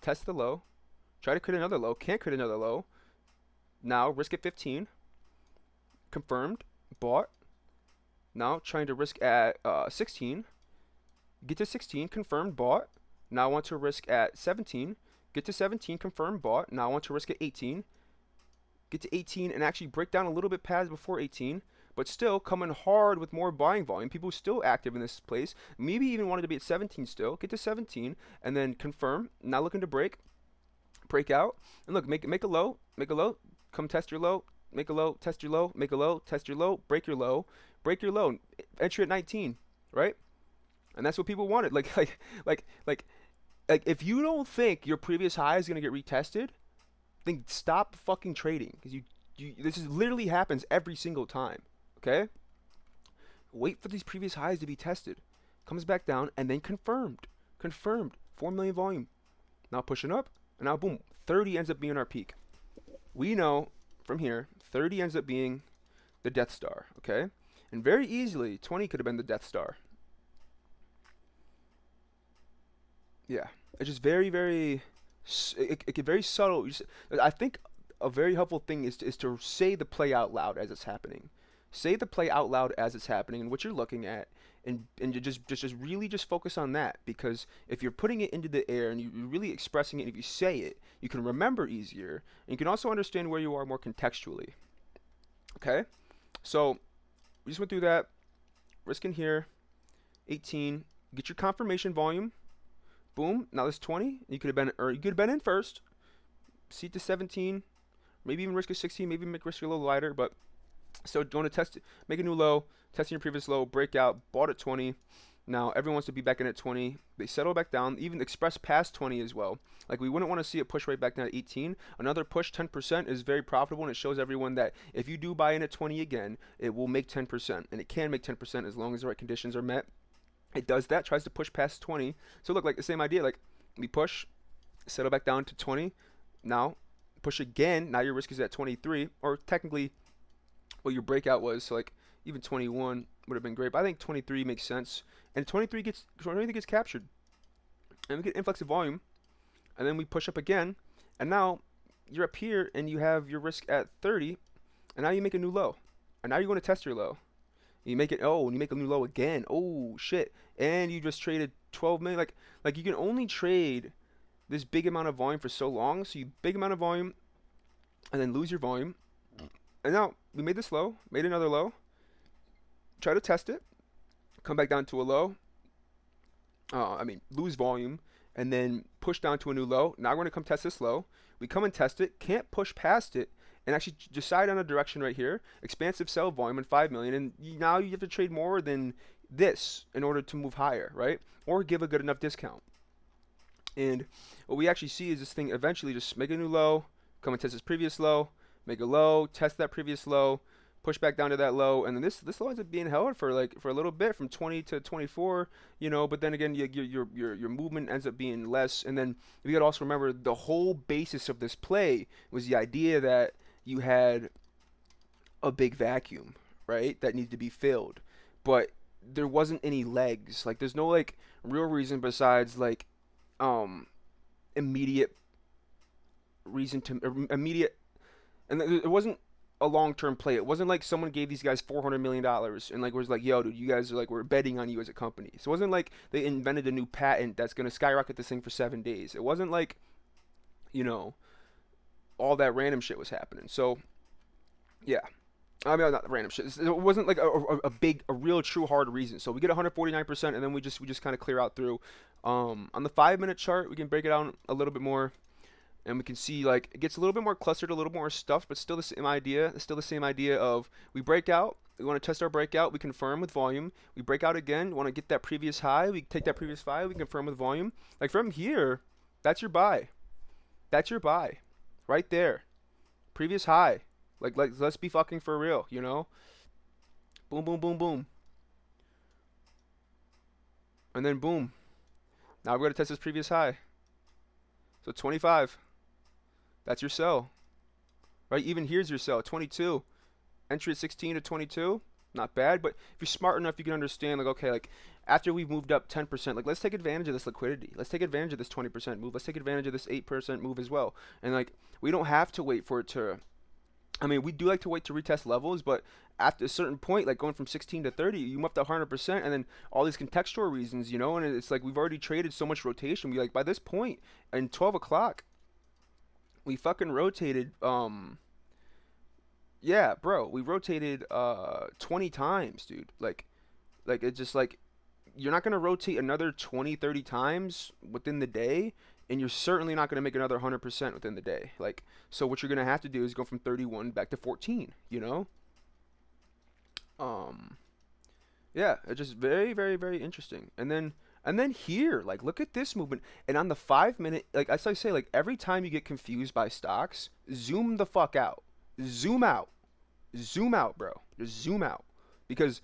test the low. Try to create another low. Can't create another low. Now risk at 15. Confirmed. Bought. Now trying to risk at 16. Get to 16. Confirmed. Bought. Now I want to risk at 17. Get to 17. Confirmed. Bought. Now I want to risk at 18. Get to 18 and actually break down a little bit past before 18. But still coming hard with more buying volume. People still active in this place. Maybe even wanted to be at 17 still. Get to 17 and then confirm. Now looking to break out, and look, make a low, come test your low, make a low, test your low, make a low, test your low, break your low, entry at 19, right? And that's what people wanted. Like if you don't think your previous high is gonna get retested, then stop fucking trading, because this literally happens every single time. Okay, wait for these previous highs to be tested, comes back down, and then confirmed 4 million volume. Now pushing up. And now, boom, 30 ends up being our peak. We know from here, 30 ends up being the Death Star, okay? And very easily, 20 could have been the Death Star. Yeah, it's just very, very, it get very subtle. I think a very helpful thing is to say the play out loud as it's happening. Say the play out loud as it's happening and what you're looking at, and you just really just focus on that, because if you're putting it into the air and you're really expressing it, and if you say it, you can remember easier, and you can also understand where you are more contextually. Okay, So we just went through that. Risk in here, 18. Get your confirmation volume. Boom. Now there's 20. You could have been, or you could have been in first. Seat to 17. Maybe even risk a 16. Maybe make risk a little lighter. But so going to test, make a new low, testing your previous low, breakout, bought at 20. Now everyone wants to be back in at 20. They settle back down, even express past 20 as well. Like we wouldn't want to see it push right back down to 18. Another push 10% is very profitable, and it shows everyone that if you do buy in at 20 again, it will make 10%, and it can make 10% as long as the right conditions are met. It does that, tries to push past 20. So look, like the same idea. Like we push, settle back down to 20. Now push again. Now your risk is at 23, or technically what your breakout was. So like even 21 would have been great, but I think 23 makes sense. And 23 gets captured, and we get influx of volume, and then we push up again, and now you're up here and you have your risk at 30, and now you make a new low, and now you're going to test your low. You make it, oh, and you make a new low again. Oh shit! And you just traded 12 million. Like you can only trade this big amount of volume for so long. So you big amount of volume, and then lose your volume. And now we made this low, made another low. Try to test it, come back down to a low. Lose volume, and then push down to a new low. Now we're going to come test this low. We come and test it, can't push past it, and actually decide on a direction right here. Expansive sell volume in 5 million, and now you have to trade more than this in order to move higher, right? Or give a good enough discount. And what we actually see is this thing eventually just make a new low, come and test this previous low, make a low, test that previous low, push back down to that low, and then this low ends up being held for a little bit, from 20 to 24, But then again, your movement ends up being less, and then we got to also remember the whole basis of this play was the idea that you had a big vacuum, right? That needed to be filled, but there wasn't any legs. Like there's no like real reason besides like immediate reason to immediate, and it wasn't a long-term play. It wasn't like someone gave these guys $400 million and like was like, yo, dude, you guys are like, we're betting on you as a company. So it wasn't like they invented a new patent that's gonna skyrocket this thing for 7 days. It wasn't like, all that random shit was happening. So yeah, not random shit. It wasn't like a real, true, hard reason. So we get 149%, and then we just kind of clear out through. On the 5 minute chart, we can break it down a little bit more, and we can see like it gets a little bit more clustered, a little more stuffed, but still the same idea. It's still the same idea of we break out. We want to test our breakout. We confirm with volume. We break out again. We want to get that previous high. We take that previous high. We confirm with volume. Like from here, that's your buy. That's your buy, right there. Previous high. Like let's be fucking for real, Boom, boom, boom, boom. And then boom. Now we're going to test this previous high. So 25. That's your sell. Right? Even here's your sell. 22. Entry at 16 to 22. Not bad. But if you're smart enough, you can understand, like, okay, like, after we've moved up 10%, like, let's take advantage of this liquidity. Let's take advantage of this 20% move. Let's take advantage of this 8% move as well. And, like, we don't have to wait for it to... we do like to wait to retest levels, but after a certain point, like going from 16 to 30, you move up to 100%, and then all these contextual reasons, and it's like we've already traded so much rotation. We like by this point, in 12 o'clock, we fucking rotated, yeah, bro, we rotated 20 times, dude. Like it's just like you're not gonna rotate another 20, 30 times within the day, and you're certainly not going to make another 100% within the day. Like, so what you're going to have to do is go from 31 back to 14, Yeah, it's just very, very, very interesting. And then here, like, look at this movement. And on the 5 minute, like, as I say, like, every time you get confused by stocks, zoom the fuck out. Zoom out. Zoom out, bro. Just zoom out. Because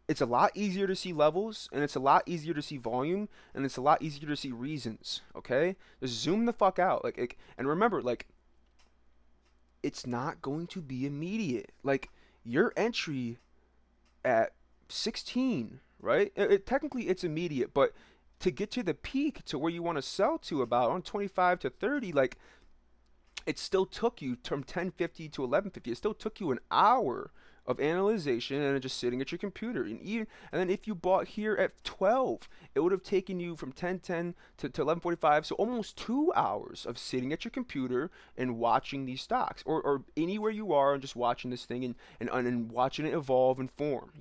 it's a lot easier to see levels, and it's a lot easier to see volume, and it's a lot easier to see reasons. Okay, just zoom the fuck out. And remember, like, it's not going to be immediate. Like your entry at 16, right? Technically, it's immediate, but to get to the peak to where you want to sell to about on 25 to 30, like it still took you from 10:50 to 11:50. It still took you an hour of analyzation and then just sitting at your computer. And then if you bought here at 12, it would have taken you from 10:10 to 11:45, so almost 2 hours of sitting at your computer and watching these stocks, or anywhere you are and just watching this thing and watching it evolve and form.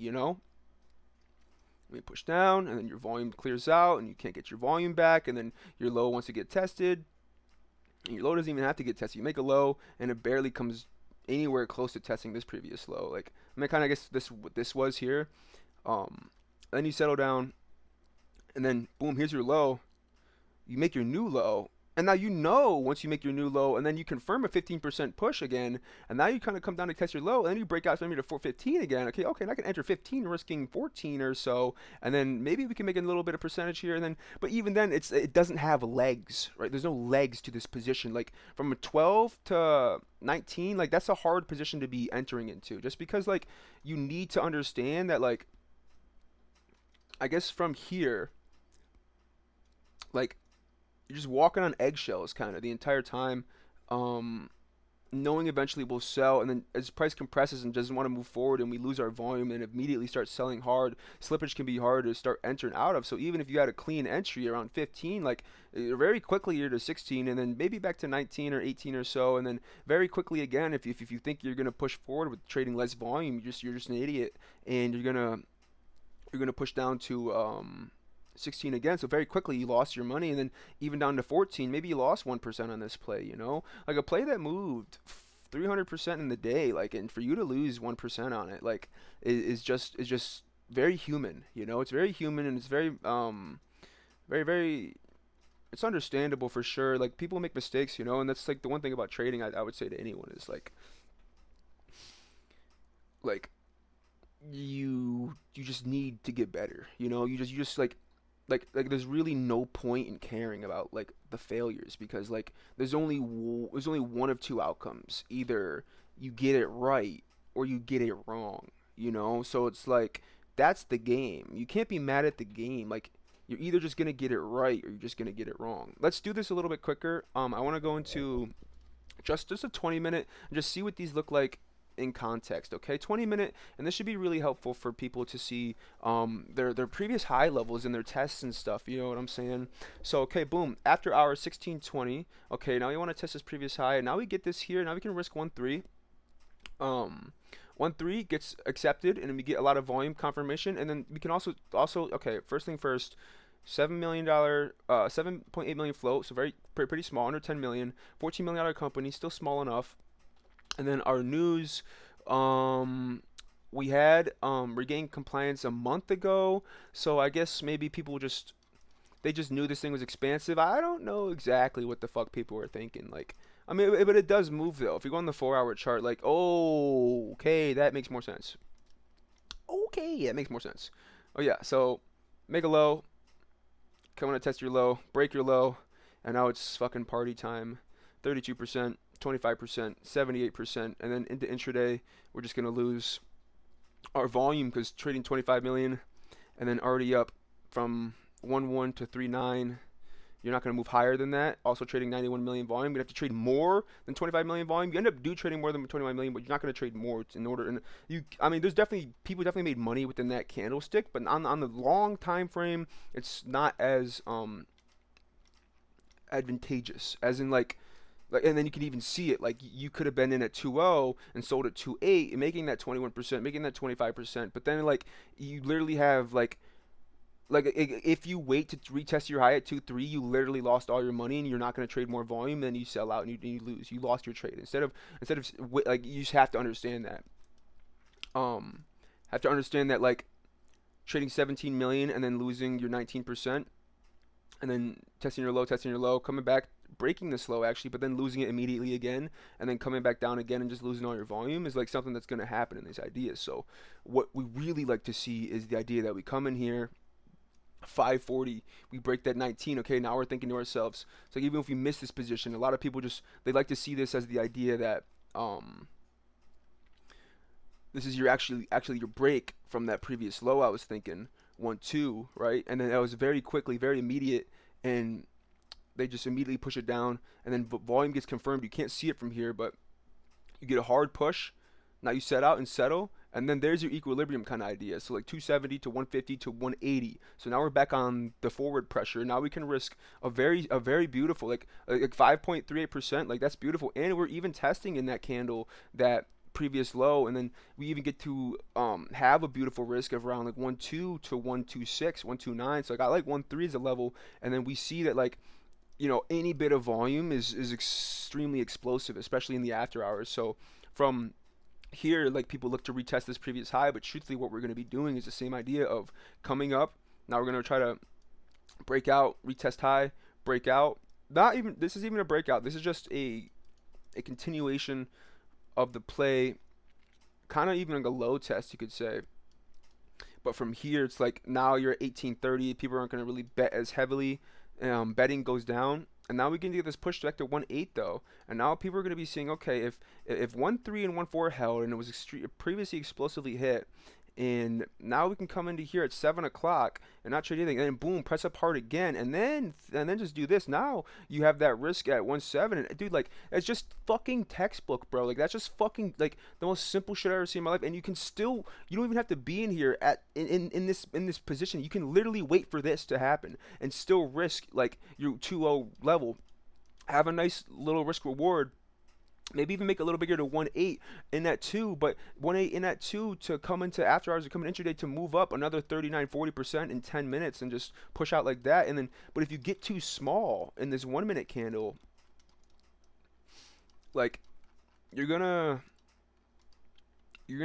Let me push down, and then your volume clears out, and you can't get your volume back, and then your low wants to get tested. And your low doesn't even have to get tested. You make a low, and it barely comes anywhere close to testing this previous low. Like, I mean, kind of guess what this was here. Um, then you settle down, and then boom, here's your low. You make your new low, and now once you make your new low, and then you confirm a 15% push again, and now you kind of come down to test your low, and then you break out maybe to 415 again. Okay, and I can enter 15, risking 14 or so, and then maybe we can make a little bit of percentage here, and then, but even then, it doesn't have legs, right? There's no legs to this position. Like from a 12 to 19, like that's a hard position to be entering into, just because like you need to understand that like I guess from here, like you're just walking on eggshells kind of the entire time, um, knowing eventually we'll sell, and then as price compresses and doesn't want to move forward, and we lose our volume and immediately start selling hard, slippage can be hard to start entering out of. So even if you had a clean entry around 15, like very quickly you're to 16, and then maybe back to 19 or 18 or so, and then very quickly again, if you think you're gonna push forward with trading less volume, you're just an idiot, and you're gonna push down to 16 again. So very quickly you lost your money, and then even down to 14, maybe you lost 1% on this play. Like a play that moved 300% in the day, like, and for you to lose 1% on it, like, is just very human. It's very human, and it's very it's understandable for sure. Like people make mistakes, and that's like the one thing about trading I would say to anyone is like you just need to get better. You just like there's really no point in caring about like the failures, because like there's only one of two outcomes: either you get it right or you get it wrong. So it's like that's the game. You can't be mad at the game. Like you're either just gonna get it right or you're just gonna get it wrong. Let's do this a little bit quicker. I want to go into just a 20 minute and just see what these look like in context. Okay, 20 minute, and this should be really helpful for people to see their previous high levels in their tests and stuff. You know what I'm saying? So okay, boom, after hour 16:20. Okay, now you want to test this previous high, and now we get this here. Now we can risk 1.3. um 1.3 gets accepted, and then we get a lot of volume confirmation, and then we can also okay, first thing first, $7 million, 7.8 million float, so pretty small, under 10 million. $14 million company, still small enough. And then our news, um, we had regained compliance a month ago, so I guess maybe they just knew this thing was expansive. I don't know exactly what the fuck people were thinking. Like, I mean, but it does move though. If you go on the 4 hour chart, like, oh, okay, that makes more sense. Okay, that makes more sense. Oh yeah, so make a low, come on to test your low, break your low, and now it's fucking party time. 32%, 25%, 78%, and then into intraday, we're just gonna lose our volume because trading 25 million and then already up from 1.1 to 3.9. You're not going to move higher than that. Also trading 91 million volume. You're going to have to trade more than 25 million volume. You end up trading more than 25 million, but you're not going to trade more in order. And I mean, there's definitely people definitely made money within that candlestick, but on the long time frame, it's not as advantageous. As in like, and then you can even see it. Like you could have been in at 2.0 and sold at 2.8, making that 21%, making that 25%. But then like you literally have if you wait to retest your high at 2.3, you literally lost all your money, and you're not going to trade more volume. Then you sell out, and you lose. You lost your trade. Instead of like, you just have to understand that. Um, have to understand that like trading 17 million and then losing your 19%, and then testing your low, coming back, breaking this low actually, but then losing it immediately again, and then coming back down again and just losing all your volume is like something that's going to happen in these ideas. So what we really like to see is the idea that we come in here 540, we break that 19. Okay, now we're thinking to ourselves, so even if we miss this position, a lot of people just they like to see this as the idea that this is your actually your break from that previous low. I was thinking 1-2, right? And then that was very quickly, very immediate, and they just immediately push it down, and then volume gets confirmed. You can't see it from here, but you get a hard push. Now you set out and settle, and then there's your equilibrium kind of idea. So like 270 to 150 to 180. So now we're back on the forward pressure. Now we can risk a very beautiful like 5.38%. Like that's beautiful, and we're even testing in that candle that previous low, and then we even get to have a beautiful risk of around like 1.2 to 1.26, 1.29. So I got like 1.3 as a level, and then we see that like any bit of volume is extremely explosive, especially in the after hours. So from here, like people look to retest this previous high, but truthfully, what we're going to be doing is the same idea of coming up. Now we're going to try to break out, retest high, break out. Not even this is even a breakout. This is just a continuation of the play, kind of even like a low test, you could say. But from here, it's like now you're at 1830. People aren't going to really bet as heavily. Betting goes down, and now we can get this push back to 1.8 though. And now people are going to be seeing, okay, if 1.3 and 1.4 held, and it was previously explosively hit, and now we can come into here at 7 o'clock and not trade anything, and then boom, press up hard again, and then just do this. Now you have that risk at 1.7, and dude, like it's just fucking textbook, bro. Like that's just fucking like the most simple shit I've ever seen in my life. And you don't even have to be in here in this position. You can literally wait for this to happen and still risk like your 2.0 level, have a nice little risk reward, maybe even make a little bigger to 1.8 in that 2, but 1.8 in that 2 to come into after hours, to come in intraday, to move up another 39-40% in 10 minutes and just push out like that. And then, but if you get too small in this 1 minute candle, like you're gonna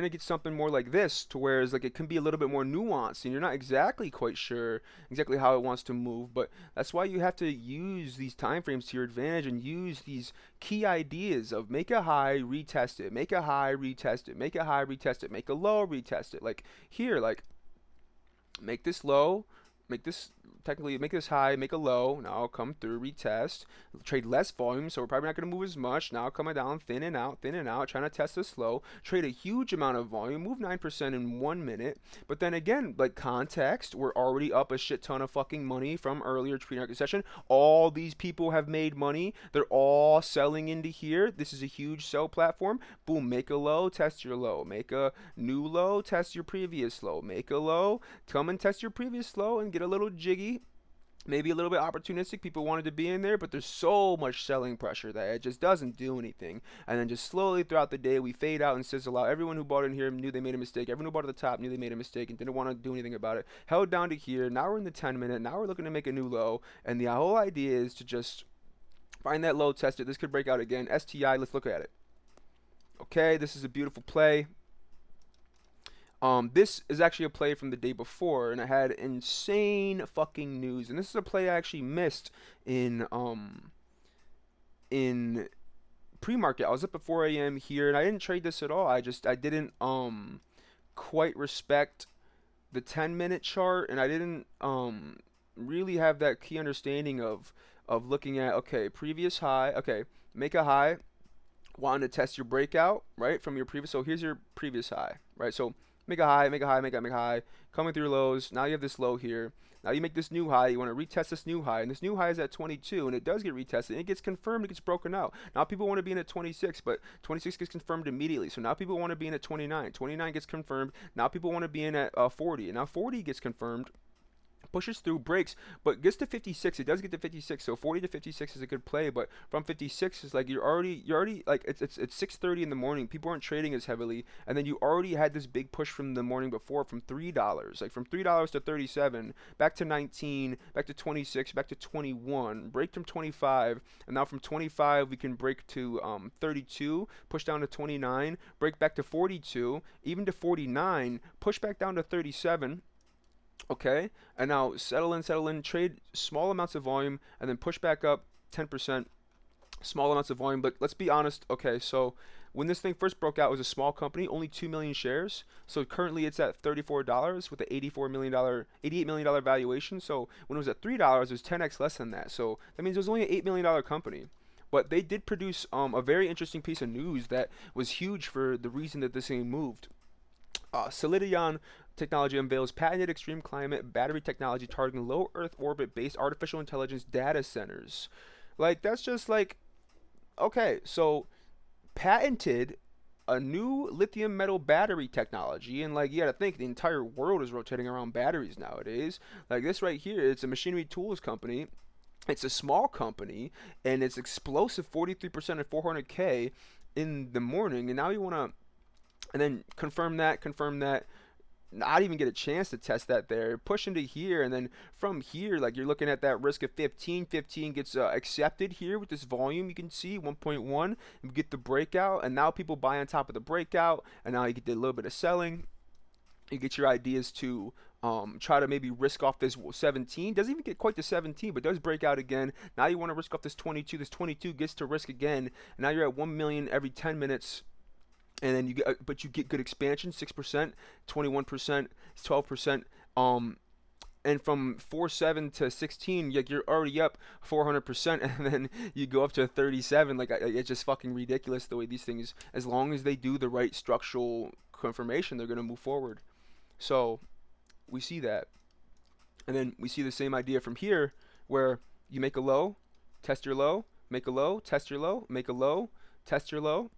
get something more like this, to where it's like it can be a little bit more nuanced and you're not exactly quite sure exactly how it wants to move. But that's why you have to use these time frames to your advantage and use these key ideas of make a high, retest it, make a high, retest it, make a high, retest it, make a low, retest it. Like here, like make this low, make this technically make this high, make a low. Now I'll come through, retest, trade less volume, so we're probably not going to move as much. Now coming down, thin and out, trying to test this low, trade a huge amount of volume, move 9% in 1 minute. But then again, like context, we're already up a shit ton of fucking money from earlier pre-market session. All these people have made money. They're all selling into here. This is a huge sell platform. Boom, make a low, test your low, make a new low, test your previous low, make a low, come and test your previous low and get a little jiggy, maybe a little bit opportunistic. People wanted to be in there, but there's so much selling pressure that it just doesn't do anything. And then just slowly throughout the day, we fade out and sizzle out. Everyone who bought in here knew they made a mistake. Everyone who bought at the top knew they made a mistake and didn't want to do anything about it. Held down to here. Now we're in the 10 minute. Now we're looking to make a new low. And the whole idea is to just find that low, test it. This could break out again. STI, let's look at it. Okay, this is a beautiful play. This is actually a play from the day before, and I had insane fucking news. And this is a play I actually missed in pre-market. I was up at 4 a.m. here, and I didn't trade this at all. I didn't quite respect the 10-minute chart, and I didn't really have that key understanding of looking at, okay, previous high, okay, make a high, wanting to test your breakout, right, from your previous. So here's your previous high, right? So make a high, make a high, make a high, coming through lows. Now you have this low here. Now you make this new high. You want to retest this new high, and this new high is at 22, and it does get retested, and it gets confirmed, it gets broken out. Now people want to be in at 26, but 26 gets confirmed immediately. So now people want to be in at 29. 29 gets confirmed. Now people want to be in at 40, and now 40 gets confirmed, pushes through, breaks, but gets to 56. It does get to 56, so 40 to 56 is a good play. But from 56 is like you're already like it's 6:30 in the morning. People aren't trading as heavily, and then you already had this big push from the morning before, from $3, like from $3 to 37, back to 19, back to 26, back to 21, break from 25, and now from 25 we can break to 32, push down to 29, break back to 42, even to 49, push back down to 37. Okay, and now settle in, trade small amounts of volume, and then push back up 10%, small amounts of volume. But let's be honest, okay, so when this thing first broke out, it was a small company, only 2 million shares. So currently it's at $34 with an $88 million valuation. So when it was at $3, it was 10x less than that. So that means it was only an $8 million company. But they did produce a very interesting piece of news that was huge for the reason that this thing moved. Solidion Technology unveils patented extreme climate battery technology targeting low Earth orbit based artificial intelligence data centers. Like, that's just like, okay, so patented a new lithium metal battery technology. And like, you gotta think, the entire world is rotating around batteries nowadays. Like this right here, it's a machinery tools company. It's a small company, and it's explosive 43% at 400K in the morning. And now you want to, and then confirm that, not even get a chance to test that there. Push into here, and then from here, like you're looking at that risk of 15. 15 gets accepted here with this volume. You can see 1.1, and get the breakout, and now people buy on top of the breakout, and now you get a little bit of selling. You get your ideas to try to maybe risk off this 17. Doesn't even get quite to 17, but does break out again. Now you want to risk off this 22. This 22 gets to risk again. And now you're at 1 million every 10 minutes. And then you get, but you get good expansion, 6%, 21%, 12%. And from 4.7 to 16, like you're already up 400%, and then you go up to 37. Like it's just fucking ridiculous the way these things, as long as they do the right structural confirmation, they're gonna move forward. So we see that, and then we see the same idea from here, where you make a low, test your low, make a low, test your low, make a low, test your low.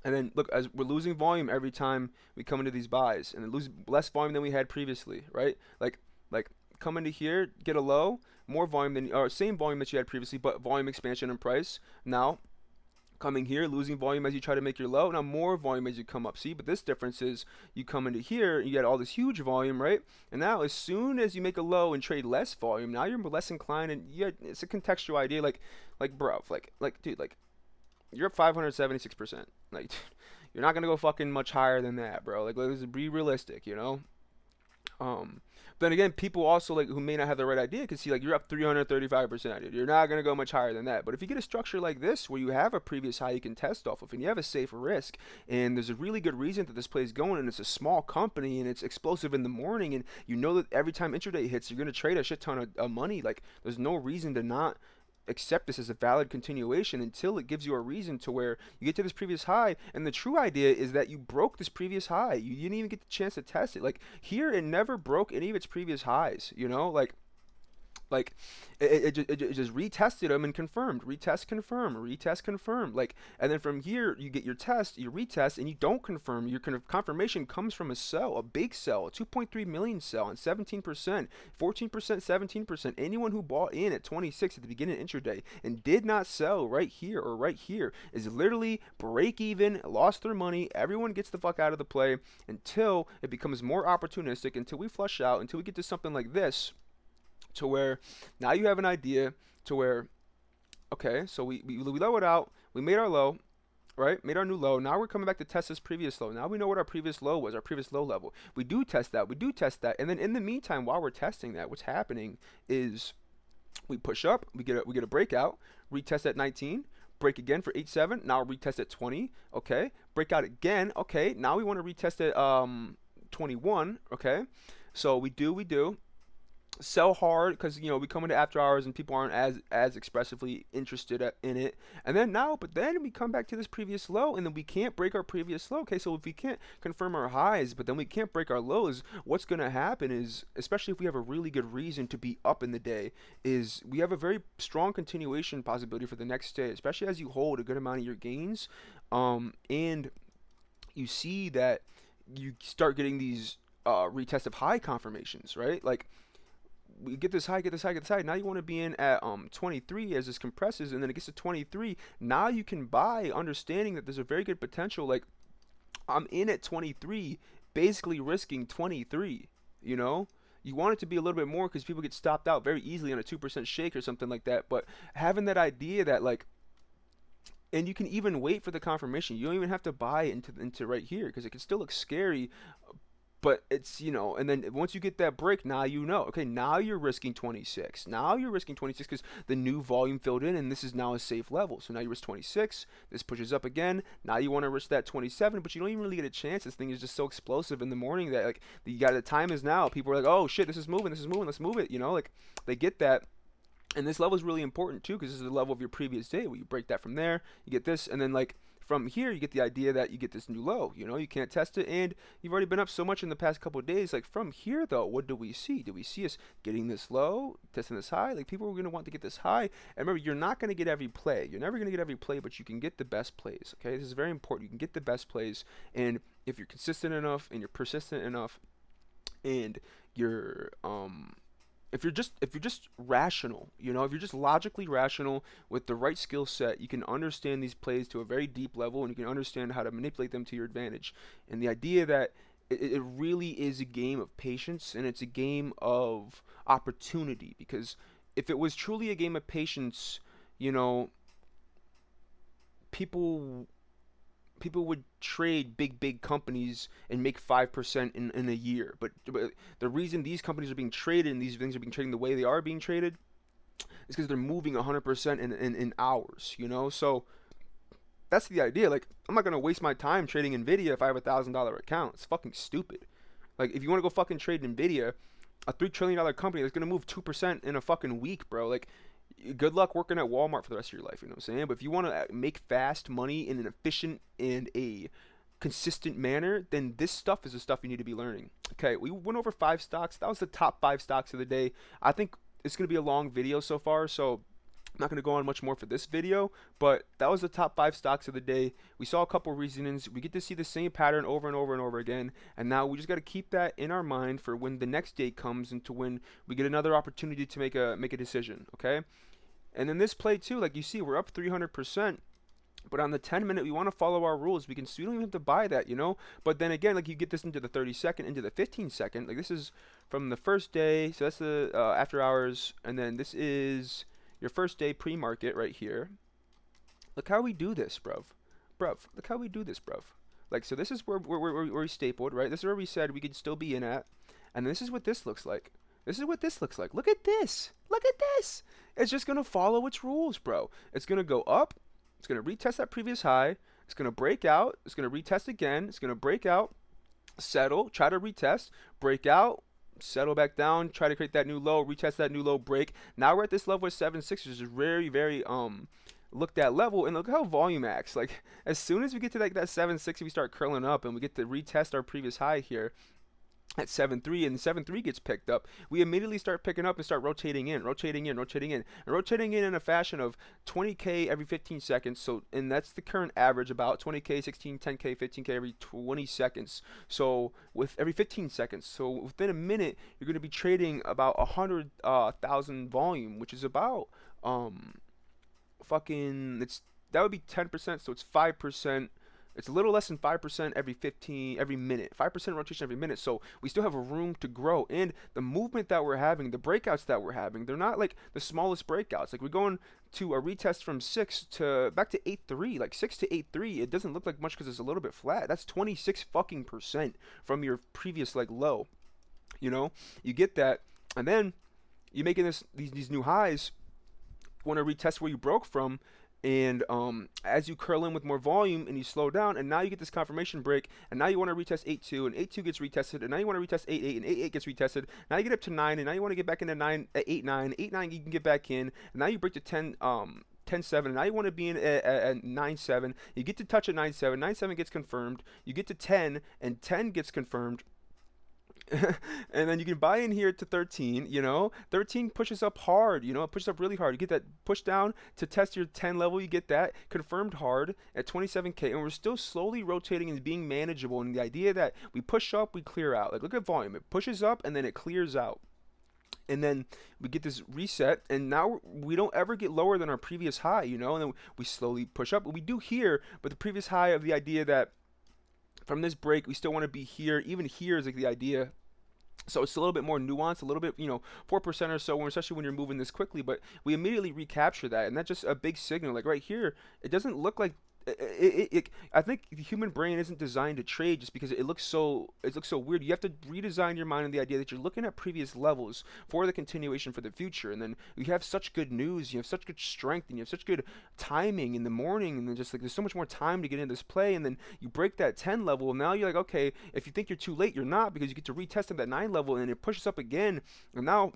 And then look, as we're losing volume every time we come into these buys, and lose less volume than we had previously, right? Like come into here, get a low, more volume than, or same volume that you had previously, but volume expansion and price. Now coming here, losing volume as you try to make your low, now more volume as you come up. See, but this difference is you come into here, you get all this huge volume, right? And now as soon as you make a low and trade less volume, now you're less inclined, and it's a contextual idea. Like bro, like dude, like you're up 576%. Like you're not gonna go fucking much higher than that, bro. Like let's be realistic, you know. Then again, people also, like, who may not have the right idea, can see like you're up 335%, dude. You're not gonna go much higher than that. But if you get a structure like this where you have a previous high you can test off of, and you have a safe risk, and there's a really good reason that this play is going, and it's a small company, and it's explosive in the morning, and you know that every time intraday hits, you're gonna trade a shit ton of money. Like there's no reason to not accept this as a valid continuation until it gives you a reason to where you get to this previous high. And the true idea is that you broke this previous high. You didn't even get the chance to test it. Like here, it never broke any of its previous highs, you know. Like it just retested them and confirmed, retest, confirm, retest, confirm. Like, and then from here you get your test, you retest, and you don't confirm. Your kind of confirmation comes from a sell, a big sell, a 2.3 million sell, and 17%, 14%, 17%. Anyone who bought in at 26 at the beginning of intraday and did not sell right here or right here is literally break even, lost their money. Everyone gets the fuck out of the play until it becomes more opportunistic, until we flush out, until we get to something like this, to where now you have an idea to where, okay, so we low it out, we made our low, right? Made our new low. Now we're coming back to test this previous low. Now we know what our previous low was, our previous low level. We do test that, and then in the meantime, while we're testing that, what's happening is we push up, we get a breakout, retest at 19, break again for 8.7, now retest at 20, okay, breakout again, okay, now we want to retest at 21, okay, so we do sell hard, because you know we come into after hours and people aren't as expressively interested in it, and then but then we come back to this previous low, and then we can't break our previous low. Okay, so if we can't confirm our highs, but then we can't break our lows, what's going to happen is, especially if we have a really good reason to be up in the day, is we have a very strong continuation possibility for the next day, especially as you hold a good amount of your gains, and you see that you start getting these retest of high confirmations, right? Like we get this high, get this high, get this high. Now you want to be in at 23 as this compresses, and then it gets to 23. Now you can buy, understanding that there's a very good potential. Like I'm in at 23, basically risking 23. You know, you want it to be a little bit more because people get stopped out very easily on a 2% shake or something like that. But having that idea that like, and you can even wait for the confirmation. You don't even have to buy into right here, because it can still look scary. But it's, you know, and then once you get that break, now you know, okay, now you're risking 26. Now you're risking 26 because the new volume filled in, and this is now a safe level. So now you risk 26. This pushes up again. Now you want to risk that 27, but you don't even really get a chance. This thing is just so explosive in the morning that, like, you got the time is now. People are like, oh shit, this is moving, let's move it. You know, like they get that. And this level is really important too, because this is the level of your previous day. Where you break that from there, you get this, and then like From here, you get the idea that you get this new low. You can't test it, and you've already been up so much in the past couple of days. Like from here, though, what do we see? Do we see us getting this low, testing this high? Like people are going to want to get this high. And remember, you're not going to get every play. You're never going to get every play, but you can get the best plays. Okay, this is very important. You can get the best plays, and if you're consistent enough and you're persistent enough, and you're if you're just rational, if you're just logically rational with the right skill set, you can understand these plays to a very deep level, and you can understand how to manipulate them to your advantage. And the idea that it really is a game of patience, and it's a game of opportunity, because if it was truly a game of patience, you know, people people would trade big companies and make 5% in a year. But the reason these companies are being traded and these things are being traded the way they are being traded is because they're moving 100% in hours. So that's the idea. Like, I'm not gonna waste my time trading Nvidia if I have $1,000 account. It's fucking stupid. Like, if you want to go fucking trade Nvidia, a $3 trillion company that's gonna move 2% in a fucking week, bro. Like, good luck working at Walmart for the rest of your life. You know what I'm saying? But if you want to make fast money in an efficient and a consistent manner, then this stuff is the stuff you need to be learning. Okay, we went over 5 stocks. That was the top 5 stocks of the day. I think it's gonna be a long video so far, so I'm not going to go on much more for this video, but that was the top 5 stocks of the day. We saw a couple reasonings. We get to see the same pattern over and over and over again, and now we just got to keep that in our mind for when the next day comes and to when we get another opportunity to make a decision, okay? And in this play too, like you see, we're up 300%. But on the 10-minute, we want to follow our rules. We don't even have to buy that. But then again, like you get this into the 30-second, into the 15-second. Like this is from the first day, so that's the after hours, and then this is your first day pre-market right here. Look how we do this, bruv. Look how we do this, bruv. Like, so this is where we stapled, right? This is where we said we could still be in at. And this is what this looks like. This is what this looks like. Look at this. Look at this. It's just going to follow its rules, bro. It's going to go up. It's going to retest that previous high. It's going to break out. It's going to retest again. It's going to break out, settle, try to retest, break out, settle back down, try to create that new low, retest that new low, break. Now we're at this level of 7.6, which is very, very look that level, and look how volume acts. Like as soon as we get to like that 7.6, we start curling up and we get to retest our previous high here at 7.3, and 7.3 gets picked up, we immediately start picking up and start rotating in in a fashion of 20k every 15 seconds. So, and that's the current average, about 20k, 16, 10k, 15k every 20 seconds. So with every 15 seconds, so within a minute, you're going to be trading about 100,000 volume, which is about that would be 10%, so it's 5%. It's a little less than 5% every minute. 5% rotation every minute. So we still have a room to grow. And the movement that we're having, the breakouts that we're having, they're not like the smallest breakouts. Like we're going to a retest from 6 to back to 8.3. Like 6 to 8.3, it doesn't look like much because it's a little bit flat. That's 26 fucking percent from your previous like low. You get that, and then you're making these new highs. You want to retest where you broke from. And as you curl in with more volume and you slow down, and now you get this confirmation break, and now you want to retest 8.2, and 8.2 gets retested, and now you want to retest 8.8, and 8.8 gets retested. Now you get up to 9, and now you want to get back into 9 at 8.9. 8.9 you can get back in, and now you break to 10.7, and now you want to be in at 9.7. You get to touch at 9.7. 9.7 gets confirmed. You get to 10, and 10 gets confirmed. And then you can buy in here to 13. 13 pushes up hard. It pushes up really hard. You get that push down to test your 10 level. You get that confirmed hard at 27k, and we're still slowly rotating and being manageable. And the idea that we push up, we clear out. Like, look at volume. It pushes up and then it clears out. And then we get this reset, and now we don't ever get lower than our previous high, and then we slowly push up. We do here, but the previous high of the idea that from this break, we still want to be here. Even here is like the idea. So it's a little bit more nuanced, a little bit, 4% or so, especially when you're moving this quickly. But we immediately recapture that, and that's just a big signal. Like right here, it doesn't look like I think the human brain isn't designed to trade just because it looks so weird. You have to redesign your mind on the idea that you're looking at previous levels for the continuation for the future. And then you have such good news, you have such good strength, and you have such good timing in the morning, and then just like there's so much more time to get into this play. And then you break that 10 level, and now you're like, okay, if you think you're too late, you're not, because you get to retest at that 9 level, and it pushes up again, and now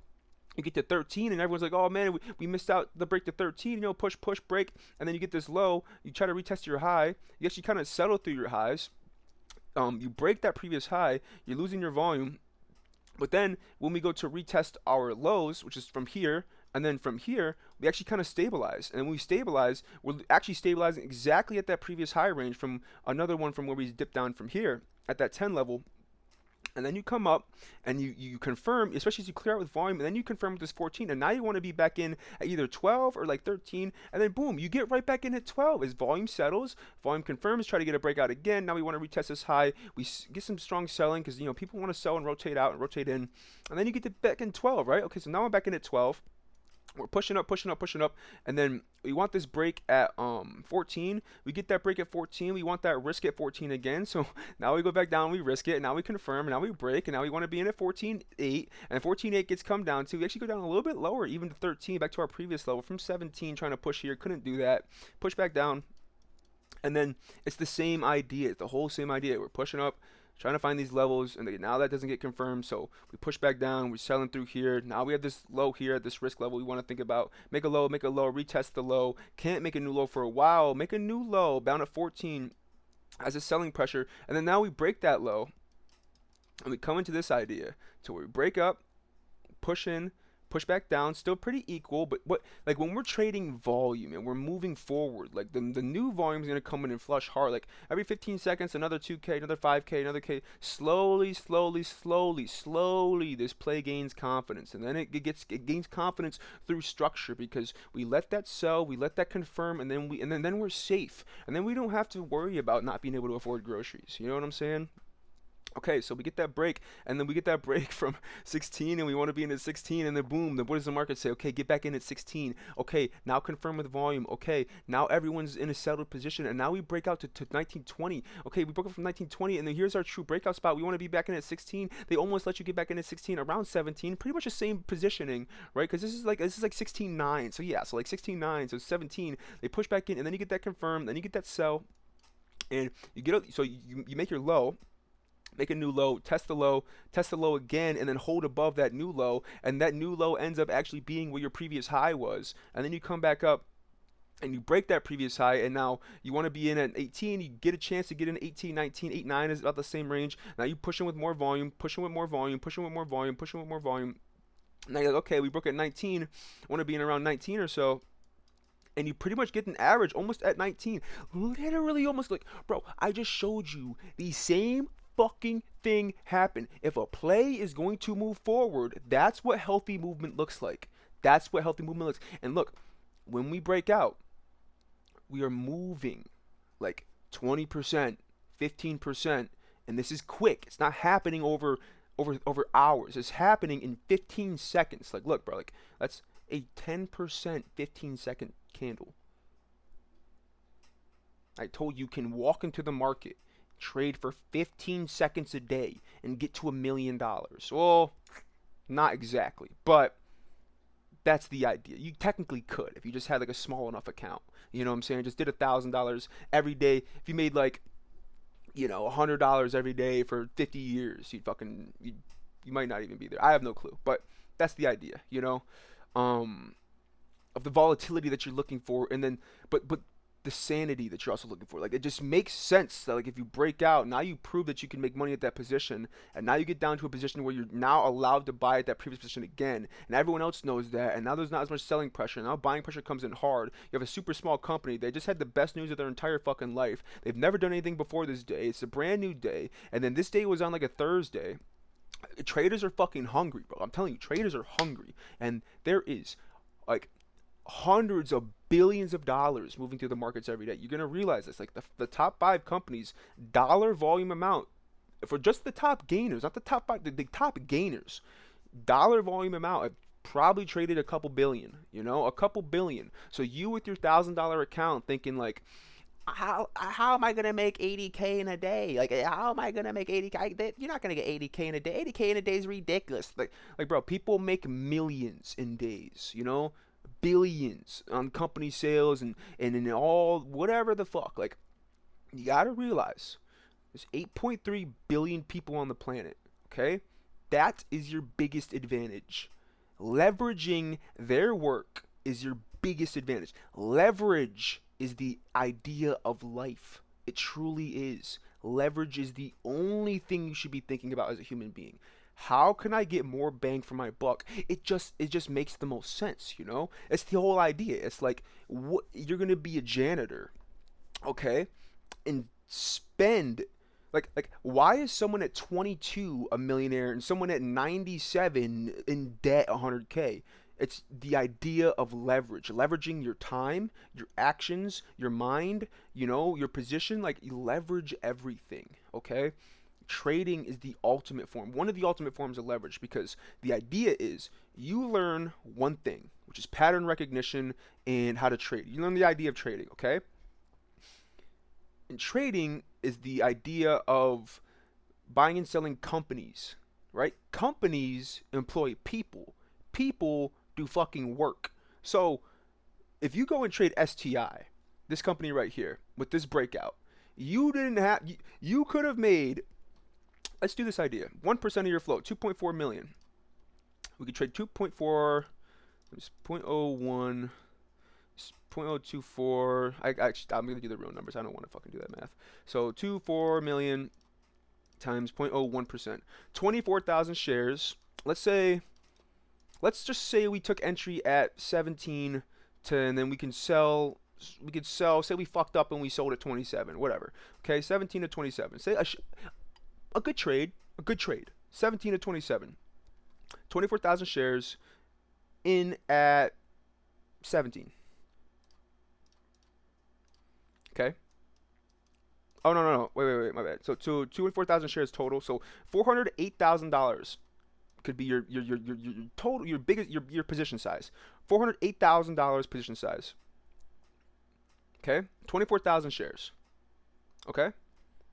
You get to 13 and everyone's like, oh man, we missed out the break to 13, push, push, break. And then you get this low, you try to retest your high, you actually kind of settle through your highs. You break that previous high, you're losing your volume. But then when we go to retest our lows, which is from here, and then from here, we actually kind of stabilize. And when we stabilize, we're actually stabilizing exactly at that previous high range from another one from where we dipped down from here at that 10 level. And then you come up and you confirm, especially as you clear out with volume, and then you confirm with this 14, and now you want to be back in at either 12 or like 13, and then boom, you get right back in at 12 as volume settles, volume confirms, try to get a breakout again. Now we want to retest this high, we get some strong selling because people want to sell and rotate out and rotate in, and then you get to back in 12, right? Okay, so now I'm back in at 12. We're pushing up, pushing up, pushing up, and then we want this break at 14. We get that break at 14. We want that risk at 14 again. So now we go back down, we risk it, and now we confirm, and now we break, and now we want to be in at 14.8, and 14.8 gets come down to, we actually go down a little bit lower, even to 13, back to our previous level from 17, trying to push here, couldn't do that, push back down, and then it's the same idea, it's the whole same idea. We're pushing up, trying to find these levels, and now that doesn't get confirmed, so we push back down, we're selling through here. Now we have this low here at this risk level we want to think about. Make a low, retest the low, can't make a new low for a while, make a new low down at 14 as a selling pressure, and then now we break that low, and we come into this idea to where we break up, push in, push back down, still pretty equal, but like when we're trading volume and we're moving forward, like the new volume is going to come in and flush hard, like every 15 seconds another 2k, another 5k, another k, slowly, this play gains confidence, and then it gains confidence through structure, because we let that sell, we let that confirm, and then we're safe, and then we don't have to worry about not being able to afford groceries. You know what I'm saying? Okay, so we get that break, and then we get that break from 16, and we want to be in at 16, and then boom, then what does the market say? Okay, get back in at 16. Okay, now confirm with volume. Okay, now everyone's in a settled position, and now we break out to 1920. Okay, we broke up from 1920, and then here's our true breakout spot. We want to be back in at 16. They almost let you get back in at 16 around 17, pretty much the same positioning, right? Because this is like 16.9. So yeah, so like 16.9, so 17. They push back in, and then you get that confirm, then you get that sell, and you get so you make your low. Make a new low, test the low again, and then hold above that new low, and that new low ends up actually being where your previous high was, and then you come back up and you break that previous high, and now you want to be in at 18, you get a chance to get in 18, 19, 8, 9 is about the same range. Now you pushing with more volume, pushing with more volume, pushing with more volume, pushing with more volume. Now you're like, okay, we broke at 19, I want to be in around 19 or so, and you pretty much get an average almost at 19. Literally almost, like, bro, I just showed you the same fucking thing happen. If a play is going to move forward, that's what healthy movement looks like. That's what healthy movement looks. And look, when we break out, we are moving like 20%, 15%, and this is quick. It's not happening over hours. It's happening in 15 seconds. Like, look, bro, like that's a 10% 15-second candle. I told you can walk into the market, trade for 15 seconds a day, and get to $1 million. Well, not exactly, but that's the idea. You technically could if you just had like a small enough account. You know what I'm saying? Just did $1,000 every day. If you made like, $100 every day for 50 years, you might not even be there. I have no clue, but that's the idea, of the volatility that you're looking for, and then but the sanity that you're also looking for. Like, it just makes sense that, like, if you break out, now you prove that you can make money at that position, and now you get down to a position where you're now allowed to buy at that previous position again, and everyone else knows that, and now there's not as much selling pressure. Now buying pressure comes in hard. You have a super small company. They just had the best news of their entire fucking life. They've never done anything before this day. It's a brand new day, and then this day was on like a Thursday. Traders are fucking hungry, bro. I'm telling you, traders are hungry, and there is like hundreds of billions of dollars moving through the markets every day. You're going to realize this. Like, the top 5 companies, dollar volume amount, for just the top gainers, not the top 5, the top gainers, dollar volume amount have probably traded a couple billion, a couple billion. So you with your $1,000 account thinking like, how am I gonna make 80K in a day? Like, how am I gonna make 80K? You're not gonna get 80K in a day. 80K in a day is ridiculous. Like, bro, people make millions in days. Billions on company sales and in all whatever the fuck. Like, you gotta realize there's 8.3 billion people on the planet. Okay, that is your biggest advantage. Leveraging their work is your biggest advantage. Leverage is the idea of life. It truly is. Leverage is the only thing you should be thinking about as a human being. How can I get more bang for my buck? It just makes the most sense, you know? It's the whole idea. It's like what you're going to be a janitor, okay? And spend like why is someone at 22 a millionaire and someone at 97 in debt 100K? It's the idea of leverage, leveraging your time, your actions, your mind, your position. Like, you leverage everything, okay? Trading is the ultimate form, one of the ultimate forms of leverage, because the idea is you learn one thing, which is pattern recognition and how to trade. You learn the idea of trading, okay? And trading is the idea of buying and selling companies, right? Companies employ people. People do fucking work. So if you go and trade STI, this company right here, with this breakout, you could have made, let's do this idea, 1% of your float, 2.4 million. We could trade 2.4, 0.01, 0.024. I'm going to do the real numbers. I don't want to fucking do that math. So 24 million times 0.01%. 24,000 shares. Let's just say we took entry at 17 and then we could sell, say we fucked up and we sold at 27, whatever. Okay, 17 to 27. Say a good trade, 17 to 27. 24,000 shares in at 17. Okay. Oh, no. Wait. My bad. So 204,000 shares total. So $408,000 could be your total, your biggest, your position size. $408,000 position size. Okay. 24,000 shares. Okay. And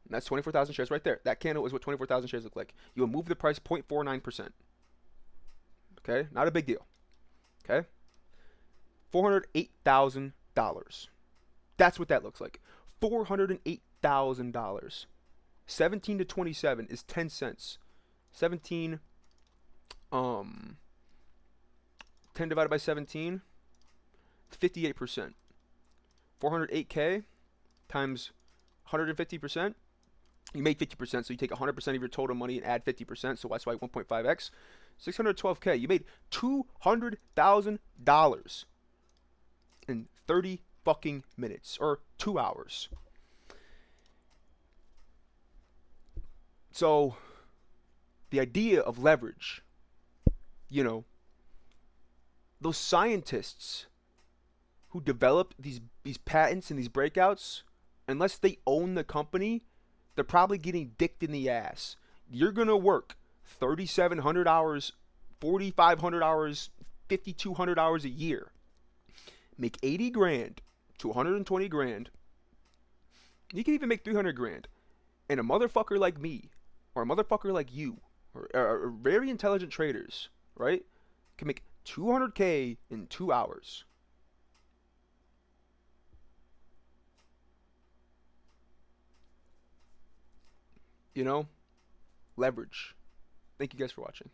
that's 24,000 shares right there. That candle is what 24,000 shares look like. You will move the price 0.49%. Okay. Not a big deal. Okay. $408,000. That's what that looks like. $408,000. 17 to 27 is 10 cents. 17 10 divided by 17, 58%. 408K times 150%, you made 50%, so you take 100% of your total money and add 50%, so that's why 1.5x. 612K, you made $200,000 in 30 fucking minutes, or 2 hours. So the idea of leverage, those scientists who developed these patents and these breakouts, unless they own the company, they're probably getting dicked in the ass. You're gonna work 3,700 hours, 4,500 hours, 5,200 hours a year, make 80 grand to 120 grand. You can even make 300 grand. And a motherfucker like me, or a motherfucker like you, or very intelligent traders, right, can make 200K in 2 hours. Leverage. Thank you guys for watching.